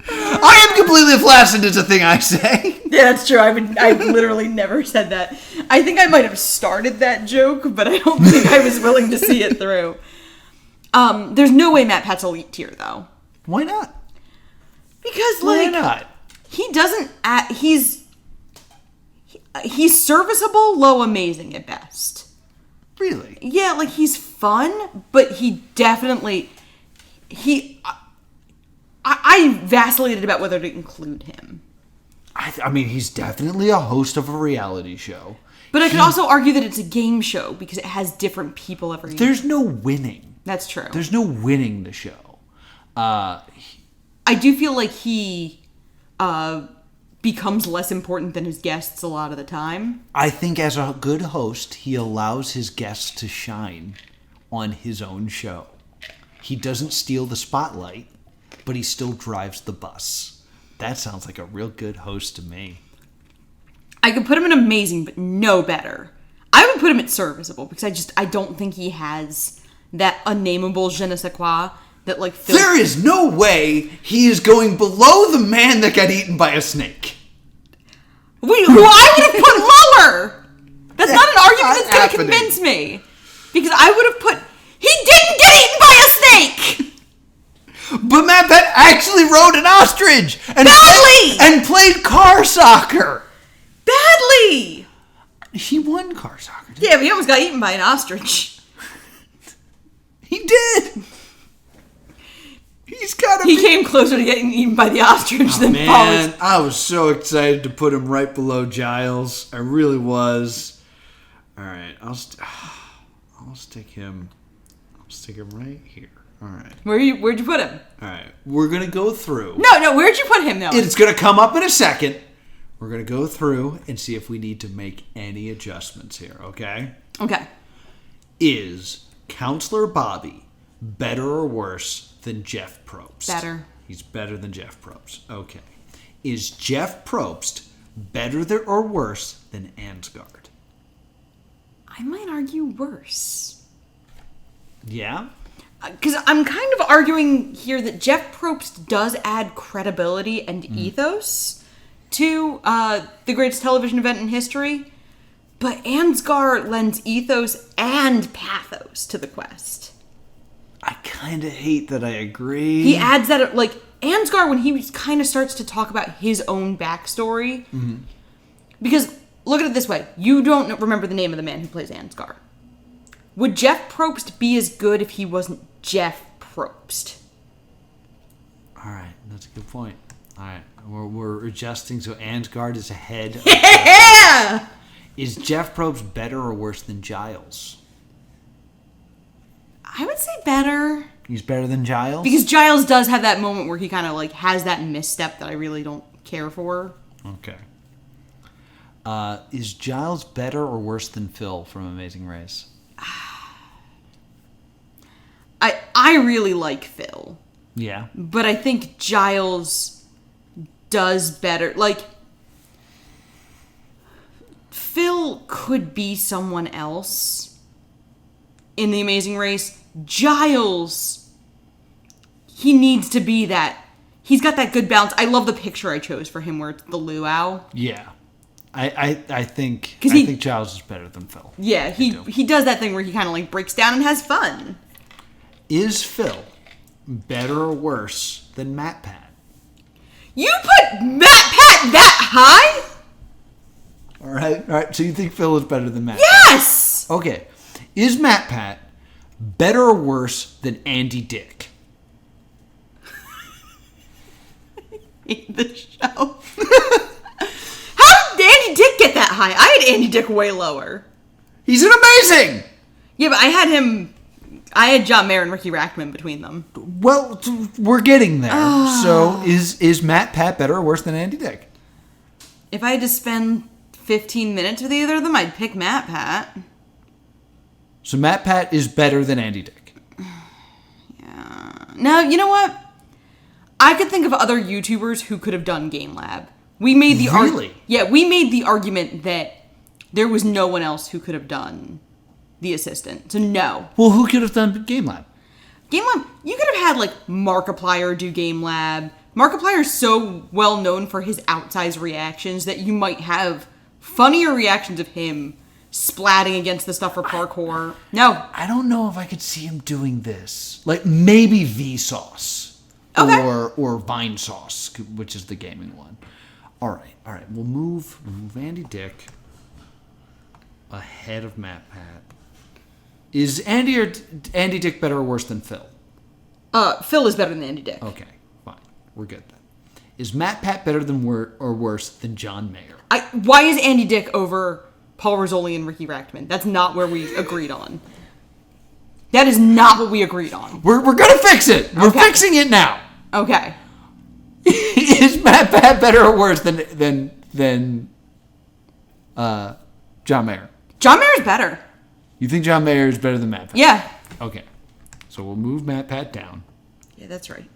I am completely flaccid is a thing I say. Yeah, that's true. I've literally never said that. I think I might have started that joke, but I don't think I was willing to see it through. There's no way Matt Pat's elite tier, though. Why not? Because, Why not? he doesn't... He's serviceable, low amazing at best. Really? Yeah, he's fun, but he definitely... I vacillated about whether to include him. I mean, he's definitely a host of a reality show. But I could also argue that it's a game show because it has different people every year. There's no winning. That's true. There's no winning the show. I do feel like he becomes less important than his guests a lot of the time. I think as a good host, he allows his guests to shine on his own show. He doesn't steal the spotlight, but he still drives the bus. That sounds like a real good host to me. I could put him in amazing, but no better. I would put him at serviceable because I don't think he has that unnameable je ne sais quoi that Phil... There is no way he is going below the man that got eaten by a snake. Wait, who I would have put lower! That's not an argument that's going to happening. convince me. Because I would have put... He didn't get eaten by a snake! But Matt Pat actually rode an ostrich and played car soccer. Badly! He won car soccer. Yeah, but he almost got eaten by an ostrich. He did. He came closer to getting eaten by the ostrich than Man, I was so excited to put him right below Giles. I really was. All right, I'll stick him. I'll stick him right here. All right. Where'd you put him? All right, we're gonna go through. No, where'd you put him though? It's gonna come up in a second. We're gonna go through and see if we need to make any adjustments here. Okay. Okay. Is Counselor Bobby better or worse than Jeff Probst? Better. He's better than Jeff Probst. Okay. Is Jeff Probst better or worse than Ansgard? I might argue worse. Yeah? Because I'm kind of arguing here that Jeff Probst does add credibility and ethos to the greatest television event in history, but Ansgar lends ethos and pathos to the quest. I kind of hate that I agree. He adds that, Ansgar, when he kind of starts to talk about his own backstory, because, look at it this way, you don't remember the name of the man who plays Ansgar. Would Jeff Probst be as good if he wasn't Jeff Probst? All right, that's a good point. All right, we're adjusting, so Ansgard is ahead. Yeah! Is Jeff Probst better or worse than Giles? I would say better. He's better than Giles? Because Giles does have that moment where he kind of has that misstep that I really don't care for. Okay. Is Giles better or worse than Phil from Amazing Race? I really like Phil. Yeah. But I think Giles does better. Phil could be someone else in The Amazing Race. Giles, he needs to be that. He's got that good balance. I love the picture I chose for him where it's the luau. Yeah. I think Giles is better than Phil. Yeah, he does that thing where he kind of breaks down and has fun. Is Phil better or worse than Matt Pat? You put Matt Pat that high? All right. So you think Phil is better than Matt? Yes! Pat? Okay. Is Matt Pat better or worse than Andy Dick? In the show. How did Andy Dick get that high? I had Andy Dick way lower. He's an amazing! Yeah, but I had John Mayer and Ricky Rackman between them. Well, we're getting there. So is Matt Pat better or worse than Andy Dick? If I had to spend 15 minutes with either of them, I'd pick Matt Pat. So Matt Pat is better than Andy Dick. Yeah. No, you know what? I could think of other YouTubers who could have done Game Lab. We made the Really? we made the argument that there was no one else who could have done the assistant. So no. Well, who could have done Game Lab? Game Lab, you could have had like Markiplier do Game Lab. Markiplier is so well known for his outsized reactions that you might have funnier reactions of him splatting against the stuff for parkour. No. I don't know if I could see him doing this. Like, maybe Vsauce. Okay. Or Vine Sauce, which is the gaming one. All right. We'll move Andy Dick ahead of Matt Pat. Is Andy Dick better or worse than Phil? Phil is better than Andy Dick. Okay, fine. We're good then. Is Matt Pat better than or worse than John Mayer? Why is Andy Dick over Paul Rizzoli and Ricky Rachtman? That's not where we agreed on. That is not what we agreed on. We're gonna fix it. We're fixing it now. Okay. Is Matt Pat better or worse than John Mayer? John Mayer is better. You think John Mayer is better than Matt Pat? Yeah. Okay. So we'll move Matt Pat down. Yeah, that's right.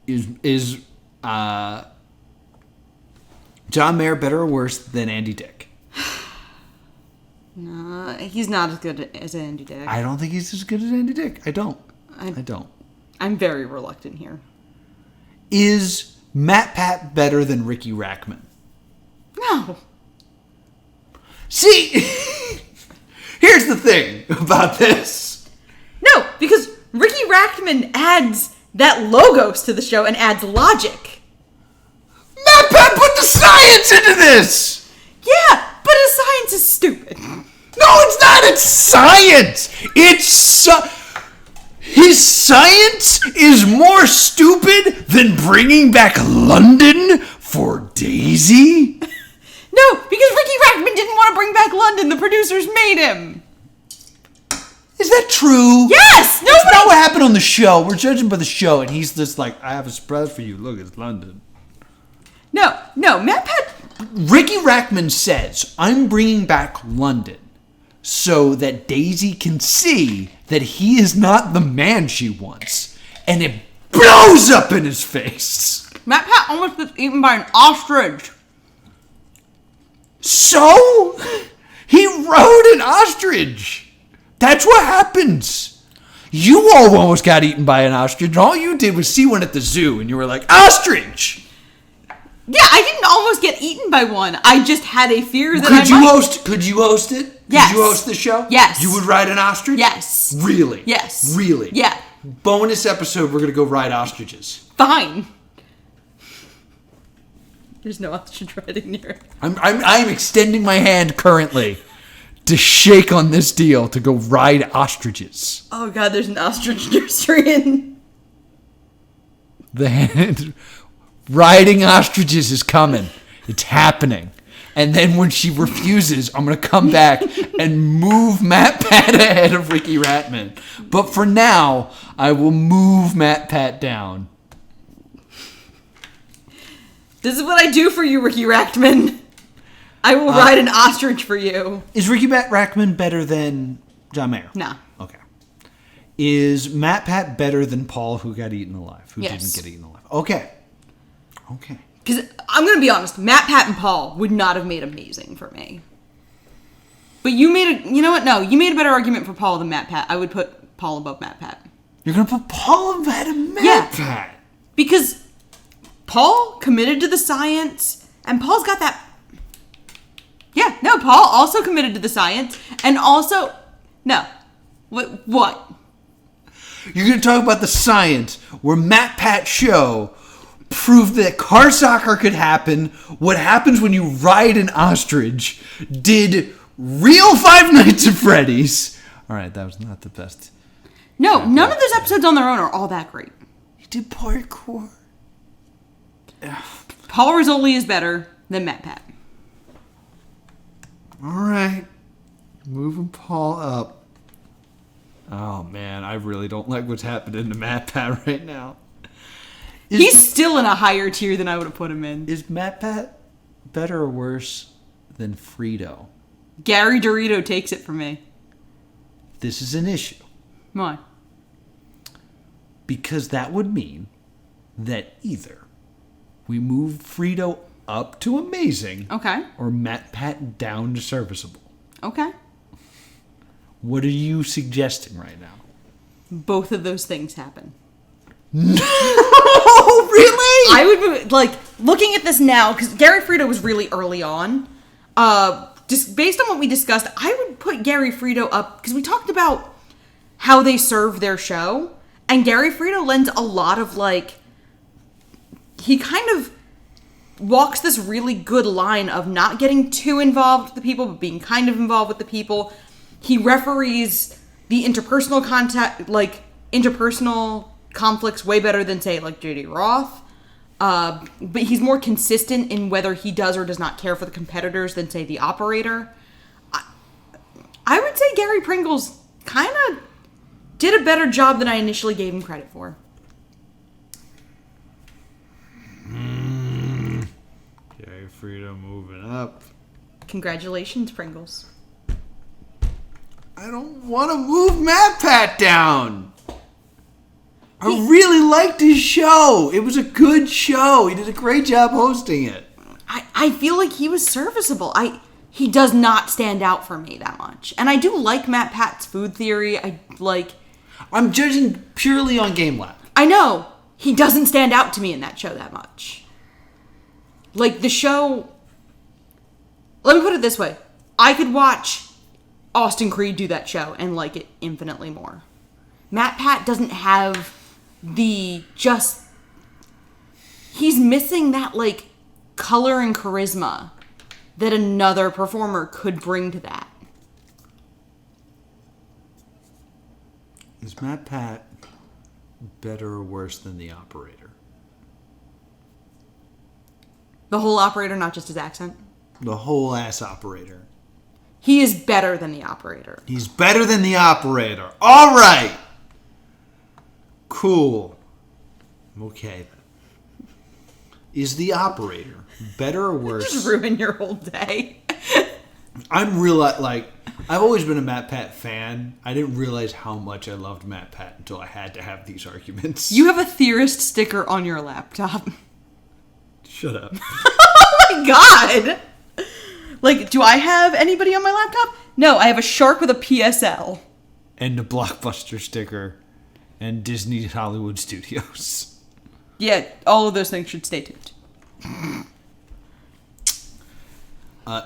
Is John Mayer better or worse than Andy Dick? No, he's not as good as Andy Dick. I don't think he's as good as Andy Dick. I don't. I'm very reluctant here. Is Matt Pat better than Ricky Rachtman? No. See, here's the thing about this. No, because Ricky Rachtman adds that logos to the show and adds logic. Matt Pat put the science into this! Yeah, but his science is stupid. No, it's not! It's science! His science is more stupid than bringing back London for Daisy? No, because Ricky Rachtman didn't want to bring back London. The producers made him. Is that true? Yes! That's not what happened on the show. We're judging by the show, and he's just like, I have a surprise for you. Look, it's London. No, Matt Pat... Ricky Rachtman says, I'm bringing back London so that Daisy can see that he is not the man she wants. And it blows up in his face. Matt Pat almost gets eaten by an ostrich. So? He rode an ostrich. That's what happens. You all almost got eaten by an ostrich. All you did was see one at the zoo, and you were like, ostrich! Yeah, I didn't almost get eaten by one. I just had a fear that Could you host it? Yes. Could you host the show? Yes. You would ride an ostrich? Yes. Really? Yes. Really? Yeah. Bonus episode, we're going to go ride ostriches. Fine. There's no ostrich riding near. I'm extending my hand currently to shake on this deal to go ride ostriches. Oh god, there's an ostrich nursery in... The hand... Riding ostriches is coming. It's happening. And then when she refuses, I'm going to come back and move Matt Pat ahead of Ricky Rachtman. But for now, I will move Matt Pat down. This is what I do for you, Ricky Rachtman. I will ride an ostrich for you. Is Ricky Rachtman better than John Mayer? Nah. Okay. Is Matt Pat better than Paul, who got eaten alive? Who Yes. didn't get eaten alive? Okay. Because I'm going to be honest, Matt Pat and Paul would not have made amazing for me. But you made you know what? No, you made a better argument for Paul than Matt Pat. I would put Paul above Matt Pat. You're going to put Paul ahead of Matt Pat? Because Paul committed to the science, and Paul's got that... Yeah, no, Paul also committed to the science, and also... No. What? You're going to talk about the science where Matt Pat's show proved that car soccer could happen, what happens when you ride an ostrich, did real Five Nights at Freddy's. All right, that was not the best. No, none of those episodes on their own are all that great. He did parkour. Paul Rizzoli is better than Matt Pat. All right. Moving Paul up. Oh, man, I really don't like what's happening to Matt Pat right now. He's still in a higher tier than I would have put him in. Is Matt Pat better or worse than Frito? Gary Dorito takes it from me. This is an issue. Why? Because that would mean that either we move Frito up to amazing, Okay. or Matt Pat down to serviceable. Okay. What are you suggesting right now? Both of those things happen. Oh, really? I would, like, looking at this now, because Gary Frito was really early on, just based on what we discussed, I would put Gary Frito up, because we talked about how they serve their show, and Gary Frito lends a lot of, like, he kind of walks this really good line of not getting too involved with the people, but being kind of involved with the people. He referees the interpersonal contact, like, interpersonal conflicts way better than, say, like, J.D. Roth. But he's more consistent in whether he does or does not care for the competitors than, say, the operator. I would say Gary Pringles kind of did a better job than I initially gave him credit for. Gary Frito moving up. Congratulations, Pringles. I don't want to move Matt Pat down. I really liked his show. It was a good show. He did a great job hosting it. I feel like he was serviceable. He does not stand out for me that much. And I do like Matt Pat's food theory. I'm judging purely on Game Lab. I know. He doesn't stand out to me in that show that much. Like, the show... Let me put it this way. I could watch Austin Creed do that show and like it infinitely more. Matt Pat doesn't have the just... He's missing that, like, color and charisma that another performer could bring to that. Is Matt Pat better or worse than the operator? The whole operator, not just his accent. The whole ass operator. He is better than the operator. He's better than the operator. All right. Cool. Okay then. Is the operator better or worse? Just ruin your whole day. I'm real like I've always been a Matt Pat fan. I didn't realize how much I loved Matt Pat until I had to have these arguments. You have a theorist sticker on your laptop. Shut up. Oh my god! Like, do I have anybody on my laptop? No, I have a shark with a PSL. And the Blockbuster sticker and Disney Hollywood Studios. Yeah, all of those things should stay tuned.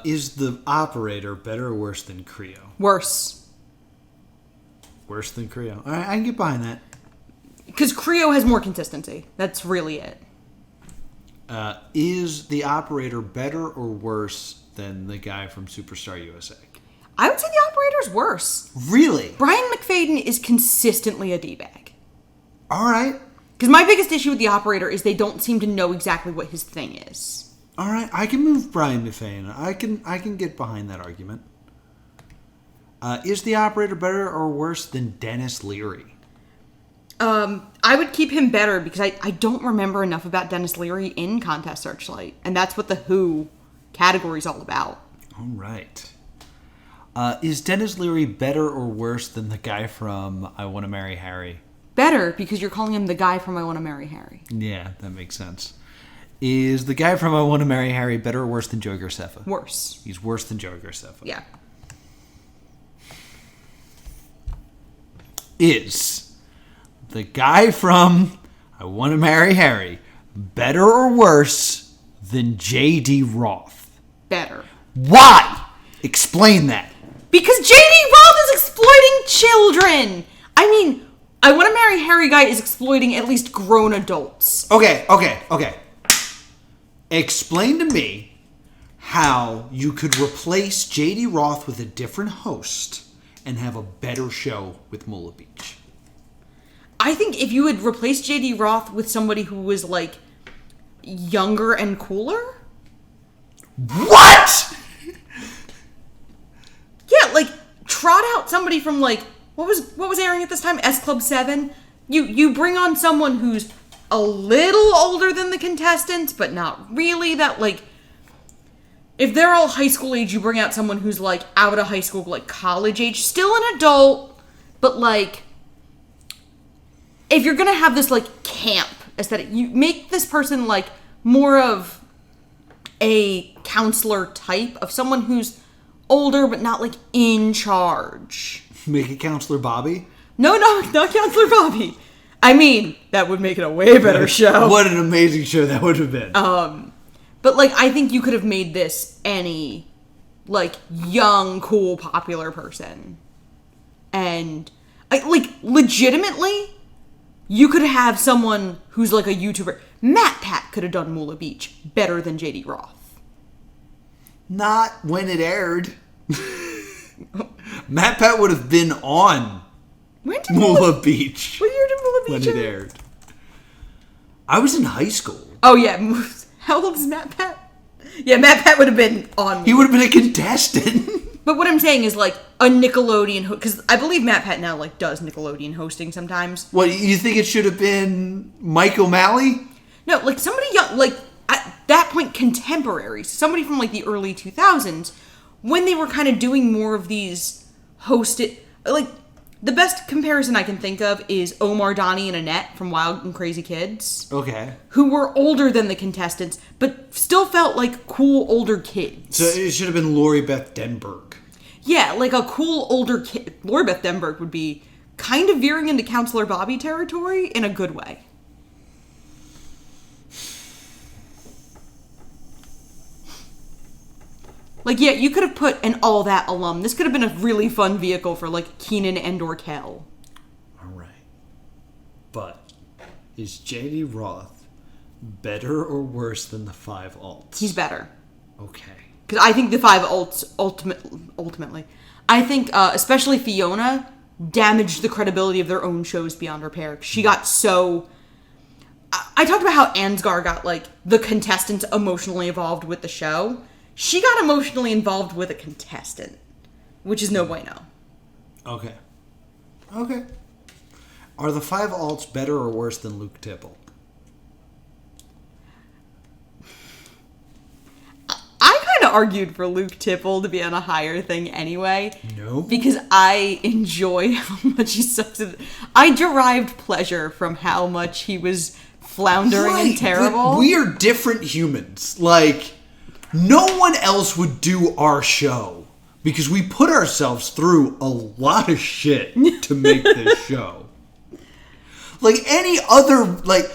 Is the operator better or worse than Creo? Worse. Worse than Creo. All right, I can get behind that. Because Creo has more consistency. That's really it. Is the operator better or worse than the guy from Superstar USA? I would say the operator's worse. Really? Brian McFadden is consistently a D-bag. All right. Because my biggest issue with the operator is they don't seem to know exactly what his thing is. All right, I can move Brian McFadden. I can get behind that argument. Is the operator better or worse than Dennis Leary? I would keep him better because I don't remember enough about Dennis Leary in Contest Searchlight. And that's what the Who category is all about. All right. Is Dennis Leary better or worse than the guy from I Want to Marry Harry? Better, because you're calling him the guy from I Want to Marry Harry. Yeah, that makes sense. Is the guy from I Want to Marry Harry better or worse than Joe Graceffa? Worse. He's worse than Joe Graceffa. Yeah. Is the guy from I Want to Marry Harry better or worse than J.D. Roth? Better. Why? Explain that. Because J.D. Roth is exploiting children! I mean, I Want to Marry Harry guy is exploiting at least grown adults. Okay. Explain to me how you could replace J.D. Roth with a different host and have a better show with Mullah Beach. I think if you would replace J.D. Roth with somebody who was, like, younger and cooler... What?! Yeah, like, trot out somebody from, like, what was airing at this time? S Club 7? You bring on someone who's a little older than the contestants, but not really. That, like, if they're all high school age, you bring out someone who's, like, out of high school, like, college age, still an adult, but, like, if you're gonna have this, like, camp aesthetic. You make this person like more of a counselor type of someone who's older but not like in charge. Make it Counselor Bobby? No, not Counselor Bobby. I mean, that would make it a way better show. What an amazing show that would have been. But like, I think you could have made this any like young, cool, popular person. And like legitimately, you could have someone who's like a YouTuber. Matt Pat could have done Moolah Beach better than JD Roth. Not when it aired. Matt Pat would have been on Moolah Beach. What year did Moolah Beach when it aired? I was in high school. Oh yeah, how old is Matt Pat? Yeah, Matt Pat would have been on. He would have been a contestant. But what I'm saying is like a Nickelodeon, because I believe Matt Pat now like does Nickelodeon hosting sometimes. What, you think it should have been Mike O'Malley? No, like somebody young, like at that point contemporaries, somebody from like the early 2000s, when they were kind of doing more of these hosted, like the best comparison I can think of is Omar, Donnie, and Annette from Wild and Crazy Kids. Okay. Who were older than the contestants, but still felt like cool older kids. So it should have been Lori Beth Denberg. Yeah, like a cool older kid. Lori Beth Denberg would be kind of veering into Counselor Bobby territory in a good way. Like, yeah, you could have put an All That alum. This could have been a really fun vehicle for, like, Keenan and or Kel. All right. But is J.D. Roth better or worse than the 5 alts? He's better. Okay. Because I think the 5 alts, ultimately, I think, especially Fiona, damaged the credibility of their own shows beyond repair. She got so... I talked about how Ansgar got, like, the contestants emotionally involved with the show. She got emotionally involved with a contestant, which is no bueno. Okay. Okay. Are the 5 alts better or worse than Luke Tipple? I kind of argued for Luke Tipple to be on a higher thing anyway. No. Because I enjoy how much he sucks at it. I derived pleasure from how much he was floundering and terrible. But we are different humans. Like... No one else would do our show because we put ourselves through a lot of shit to make this show. Like any other, like...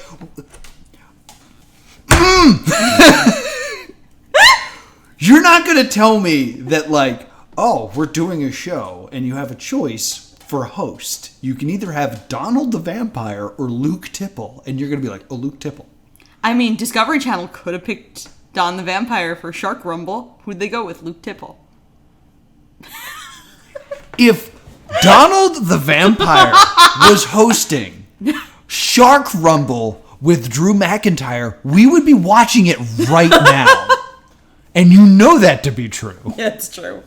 You're not going to tell me that, like, oh, we're doing a show and you have a choice for a host. You can either have Donald the Vampire or Luke Tipple, and you're going to be like, oh, Luke Tipple. I mean, Discovery Channel could have picked... Don the Vampire for Shark Rumble. Who'd they go with? Luke Tipple. If Donald the Vampire was hosting Shark Rumble with Drew McIntyre, we would be watching it right now. And you know that to be true. Yeah, it's true.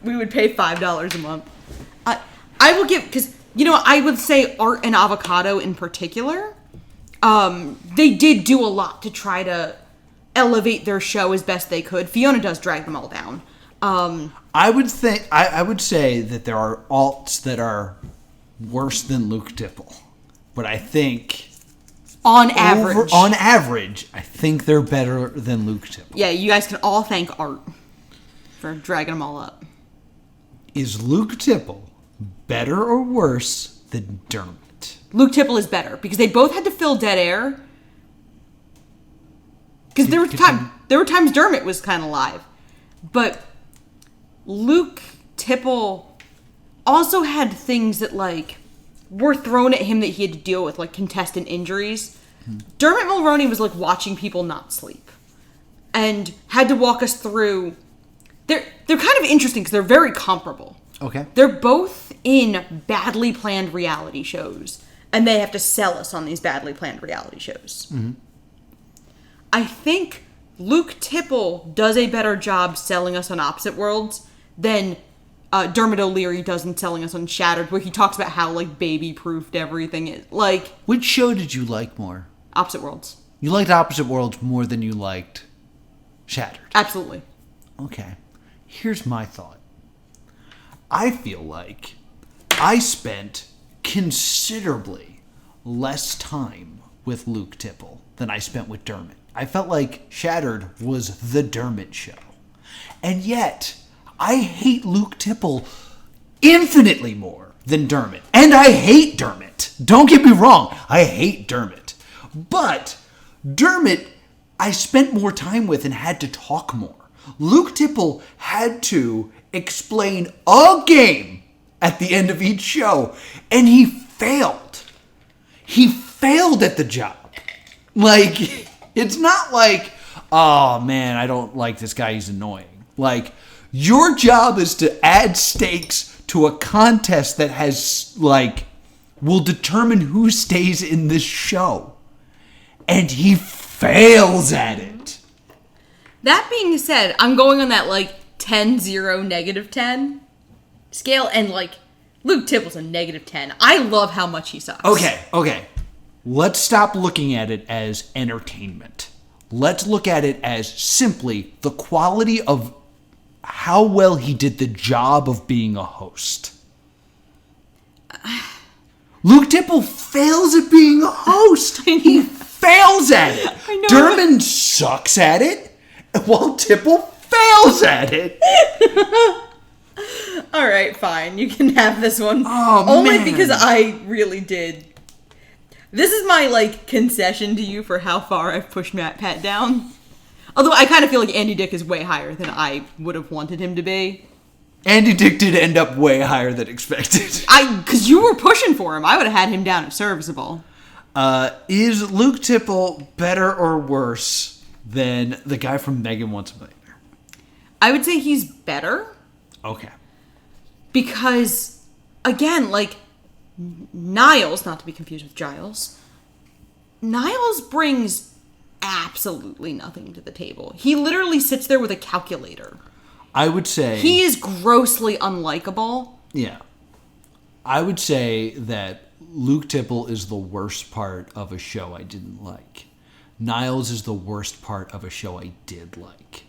We would pay $5 a month. I will give, because, you know, I would say Art and Avocado in particular, they did do a lot to try to elevate their show as best they could. Fiona does drag them all down. I would say that there are alts that are worse than Luke Tipple, but I think on average, I think they're better than Luke Tipple. Yeah, you guys can all thank Art for dragging them all up. Is Luke Tipple better or worse than Dermot? Luke Tipple is better because they both had to fill dead air. Because there were times Dermot was kind of live. But Luke Tipple also had things that, like, were thrown at him that he had to deal with, like contestant injuries. Dermot Mulroney was, like, watching people not sleep. And had to walk us through... They're kind of interesting because they're very comparable. Okay. They're both in badly planned reality shows. And they have to sell us on these badly planned reality shows. Mm-hmm. I think Luke Tipple does a better job selling us on Opposite Worlds than Dermot O'Leary does in selling us on Shattered, where he talks about how, like, baby-proofed everything is. Like... Which show did you like more? Opposite Worlds. You liked Opposite Worlds more than you liked Shattered? Absolutely. Okay. Here's my thought. I feel like I spent considerably less time with Luke Tipple than I spent with Dermot. I felt like Shattered was the Dermot show. And yet, I hate Luke Tipple infinitely more than Dermot. And I hate Dermot. Don't get me wrong. I hate Dermot. But Dermot, I spent more time with and had to talk more. Luke Tipple had to explain a game at the end of each show. And he failed. He failed at the job. Like, it's not like, oh man, I don't like this guy, he's annoying. Like, your job is to add stakes to a contest that has, like, will determine who stays in this show. And he fails at it. That being said, I'm going on that, like, 10-0, -10 scale, and, like, Luke Tipple's a -10. I love how much he sucks. Okay. Let's stop looking at it as entertainment. Let's look at it as simply the quality of how well he did the job of being a host. Luke Tipple fails at being a host. He fails at it. I know. Dermot sucks at it, while Tipple fails at it. All right, fine. You can have this one. Oh, Only man. because I really did. This is my, like, concession to you for how far I've pushed Matt Pat down. Although I kind of feel like Andy Dick is way higher than I would have wanted him to be. Andy Dick did end up way higher than expected. Because you were pushing for him. I would have had him down at serviceable. Is Luke Tipple better or worse than the guy from Megan Once a Millionaire? I would say he's better. Okay. Because, again, like, Niles, not to be confused with Giles, Niles brings absolutely nothing to the table. He literally sits there with a calculator. I would say... He is grossly unlikable. Yeah. I would say that Luke Tipple is the worst part of a show I didn't like. Niles is the worst part of a show I did like.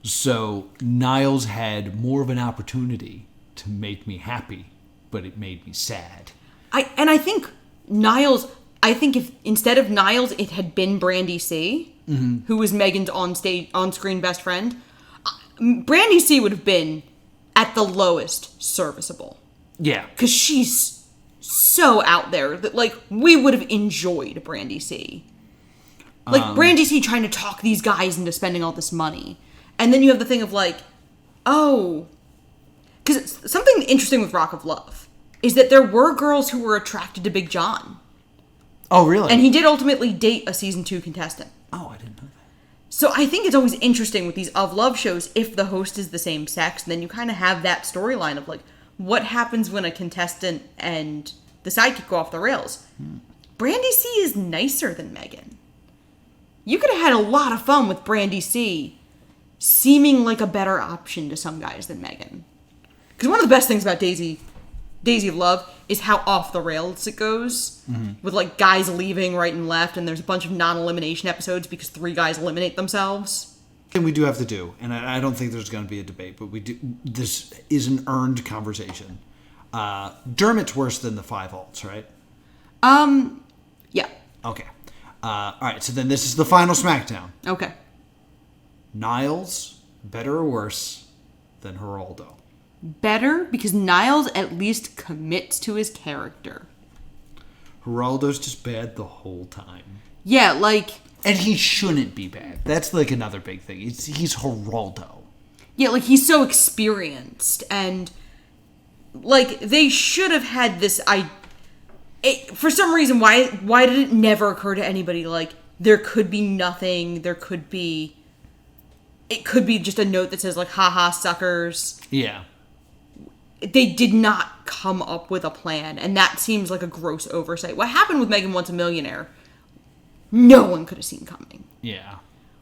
So Niles had more of an opportunity to make me happy, but it made me sad. I think Niles... I think if instead of Niles, it had been Brandy C, who was Megan's on-screen best friend, Brandy C would have been, at the lowest, serviceable. Yeah. Because she's so out there that, like, we would have enjoyed Brandy C. Like, Brandy C trying to talk these guys into spending all this money. And then you have the thing of, like, oh... Because something interesting with Rock of Love is that there were girls who were attracted to Big John. Oh, really? And he did ultimately date a season 2 contestant. Oh, I didn't know that. So I think it's always interesting with these of love shows if the host is the same sex, then you kind of have that storyline of, like, what happens when a contestant and the sidekick go off the rails. Brandy C is nicer than Megan. You could have had a lot of fun with Brandy C seeming like a better option to some guys than Megan. Because one of the best things about Daisy of Love is how off the rails it goes. With, like, guys leaving right and left, and there's a bunch of non-elimination episodes because 3 guys eliminate themselves. And we do have to do, and I don't think there's going to be a debate, but we do. This is an earned conversation. Dermot's worse than the 5 alts, right? Yeah. Okay. All right, so then this is the final SmackDown. Okay. Niles, better or worse than Geraldo? Better, because Niles at least commits to his character. Geraldo's just bad the whole time. Yeah, like... And he shouldn't be bad. That's, like, another big thing. He's Geraldo. Yeah, like, he's so experienced, and... Like, they should have had this... for some reason, why did it never occur to anybody, like, there could be nothing, there could be... It could be just a note that says, like, haha, suckers. Yeah. They did not come up with a plan, and that seems like a gross oversight. What happened with Megan Once a Millionaire, no one could have seen coming. Yeah.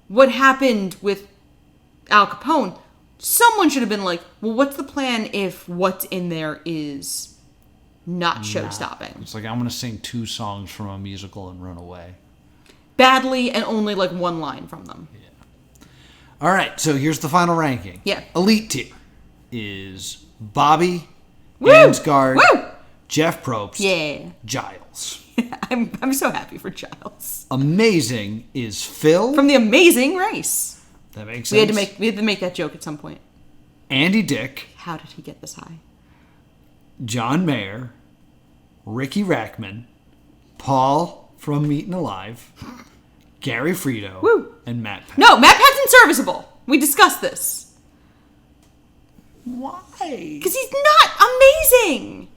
What happened with Al Capone, someone should have been like, well, what's the plan if what's in there is not show-stopping? It's like, I'm going to sing 2 songs from a musical and run away. Badly, and only, like, 1 line from them. Yeah. All right, so here's the final ranking. Yeah. Elite tier is Bobby, Woo! Ansgard, Woo! Jeff Probst, Yeah. Giles. I'm so happy for Giles. Amazing is Phil. From The Amazing Race. That makes We sense. had to make that joke at some point. Andy Dick, How did he get this high? John Mayer, Ricky Rackman, Paul from Meetin' Alive, Gary Frito, Woo. and Matt Pat. No, Matt Pat's inserviceable. We discussed this. Why? Because he's not amazing.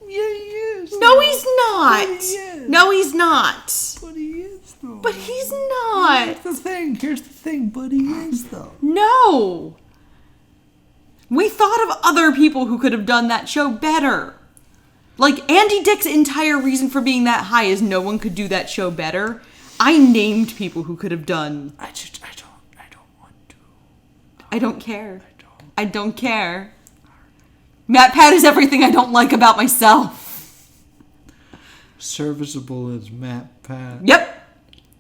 Yeah, he is. No, he's not. But he is. No, he's not. But he is, though. But he's not. Here's the thing. But he is, though. No. We thought of other people who could have done that show better. Like, Andy Dick's entire reason for being that high is no one could do that show better. I named people who could have done. I don't want to. I don't care. I don't care. Matt Pat is everything I don't like about myself. Serviceable as Matt Pat. Yep.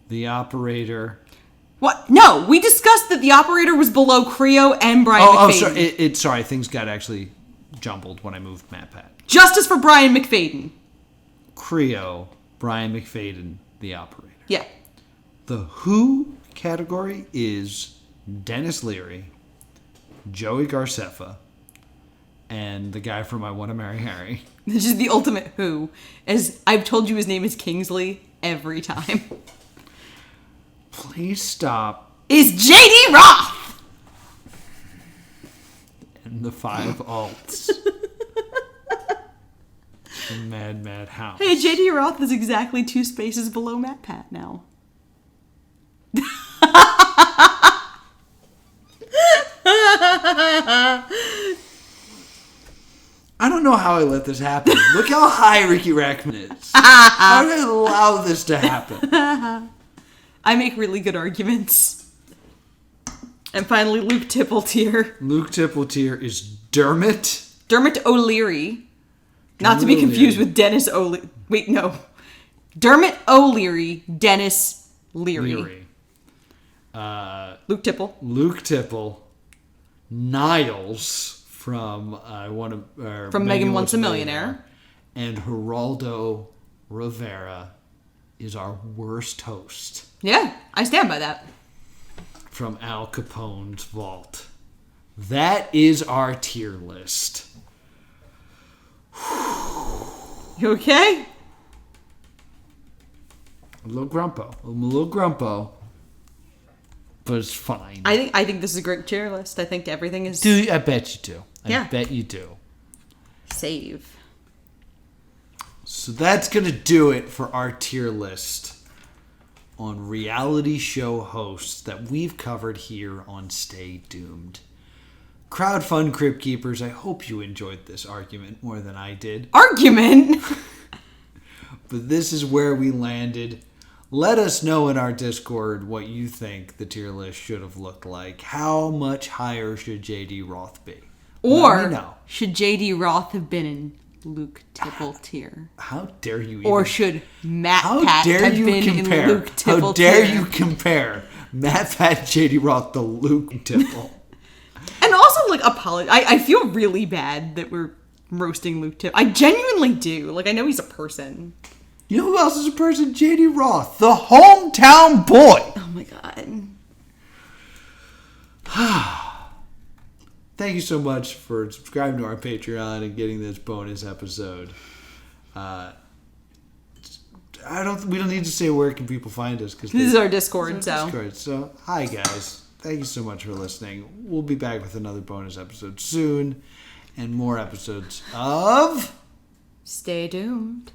The operator. What? No, we discussed that the operator was below Creo and Brian McFadden. Sorry. Sorry, things got actually jumbled when I moved Matt Pat. Justice for Brian McFadden. Creo, Brian McFadden, the operator. Yeah. The Who category is Dennis Leary, Joey Garcefa, and the guy from I Want to Marry Harry. This is the ultimate Who. As I've told you his name is Kingsley every time. Please stop. Is JD Roth! And the 5 alts. The Mad House. Hey, JD Roth is exactly 2 spaces below Matt Pat now. I don't know how I let this happen. Look how high Ricky Rackman is. How did I allow this to happen? I make really good arguments. And finally, Luke Tippletier. Luke Tippletier is Dermot. Dermot O'Leary. Not to be confused with Dennis O'Leary. Wait, no. Dermot O'Leary, Dennis Leary. Luke Tipple. Luke Tipple. Niles from Megan Once a Millionaire. And Geraldo Rivera is our worst host. Yeah, I stand by that. From Al Capone's vault. That is our tier list. You okay? I'm a little grumpo. But it's fine. I think this is a great tier list. I think everything is... Dude, I bet you do. Yeah. I bet you do. Save. So that's going to do it for our tier list on reality show hosts that we've covered here on Stay Doomed. Crowdfund Crypt Keepers, I hope you enjoyed this argument more than I did. Argument? But this is where we landed. Let us know in our Discord what you think the tier list should have looked like. How much higher should JD Roth be? Let me know. Should JD Roth have been in Luke Tipple tier? How dare you? Or should Matt How Pat dare have you been compare? in Luke Tipple How dare tier? you compare Matt Pat, JD Roth to Luke Tipple? And also, like, I feel really bad that we're roasting Luke Tipple. I genuinely do. Like, I know he's a person. You know who else is a person? JD Roth, the hometown boy. Oh my god. Thank you so much for subscribing to our Patreon and getting this bonus episode. We don't need to say where can people find us because This is our Discord, So hi guys, thank you so much for listening. We'll be back with another bonus episode soon, and more episodes of Stay doomed.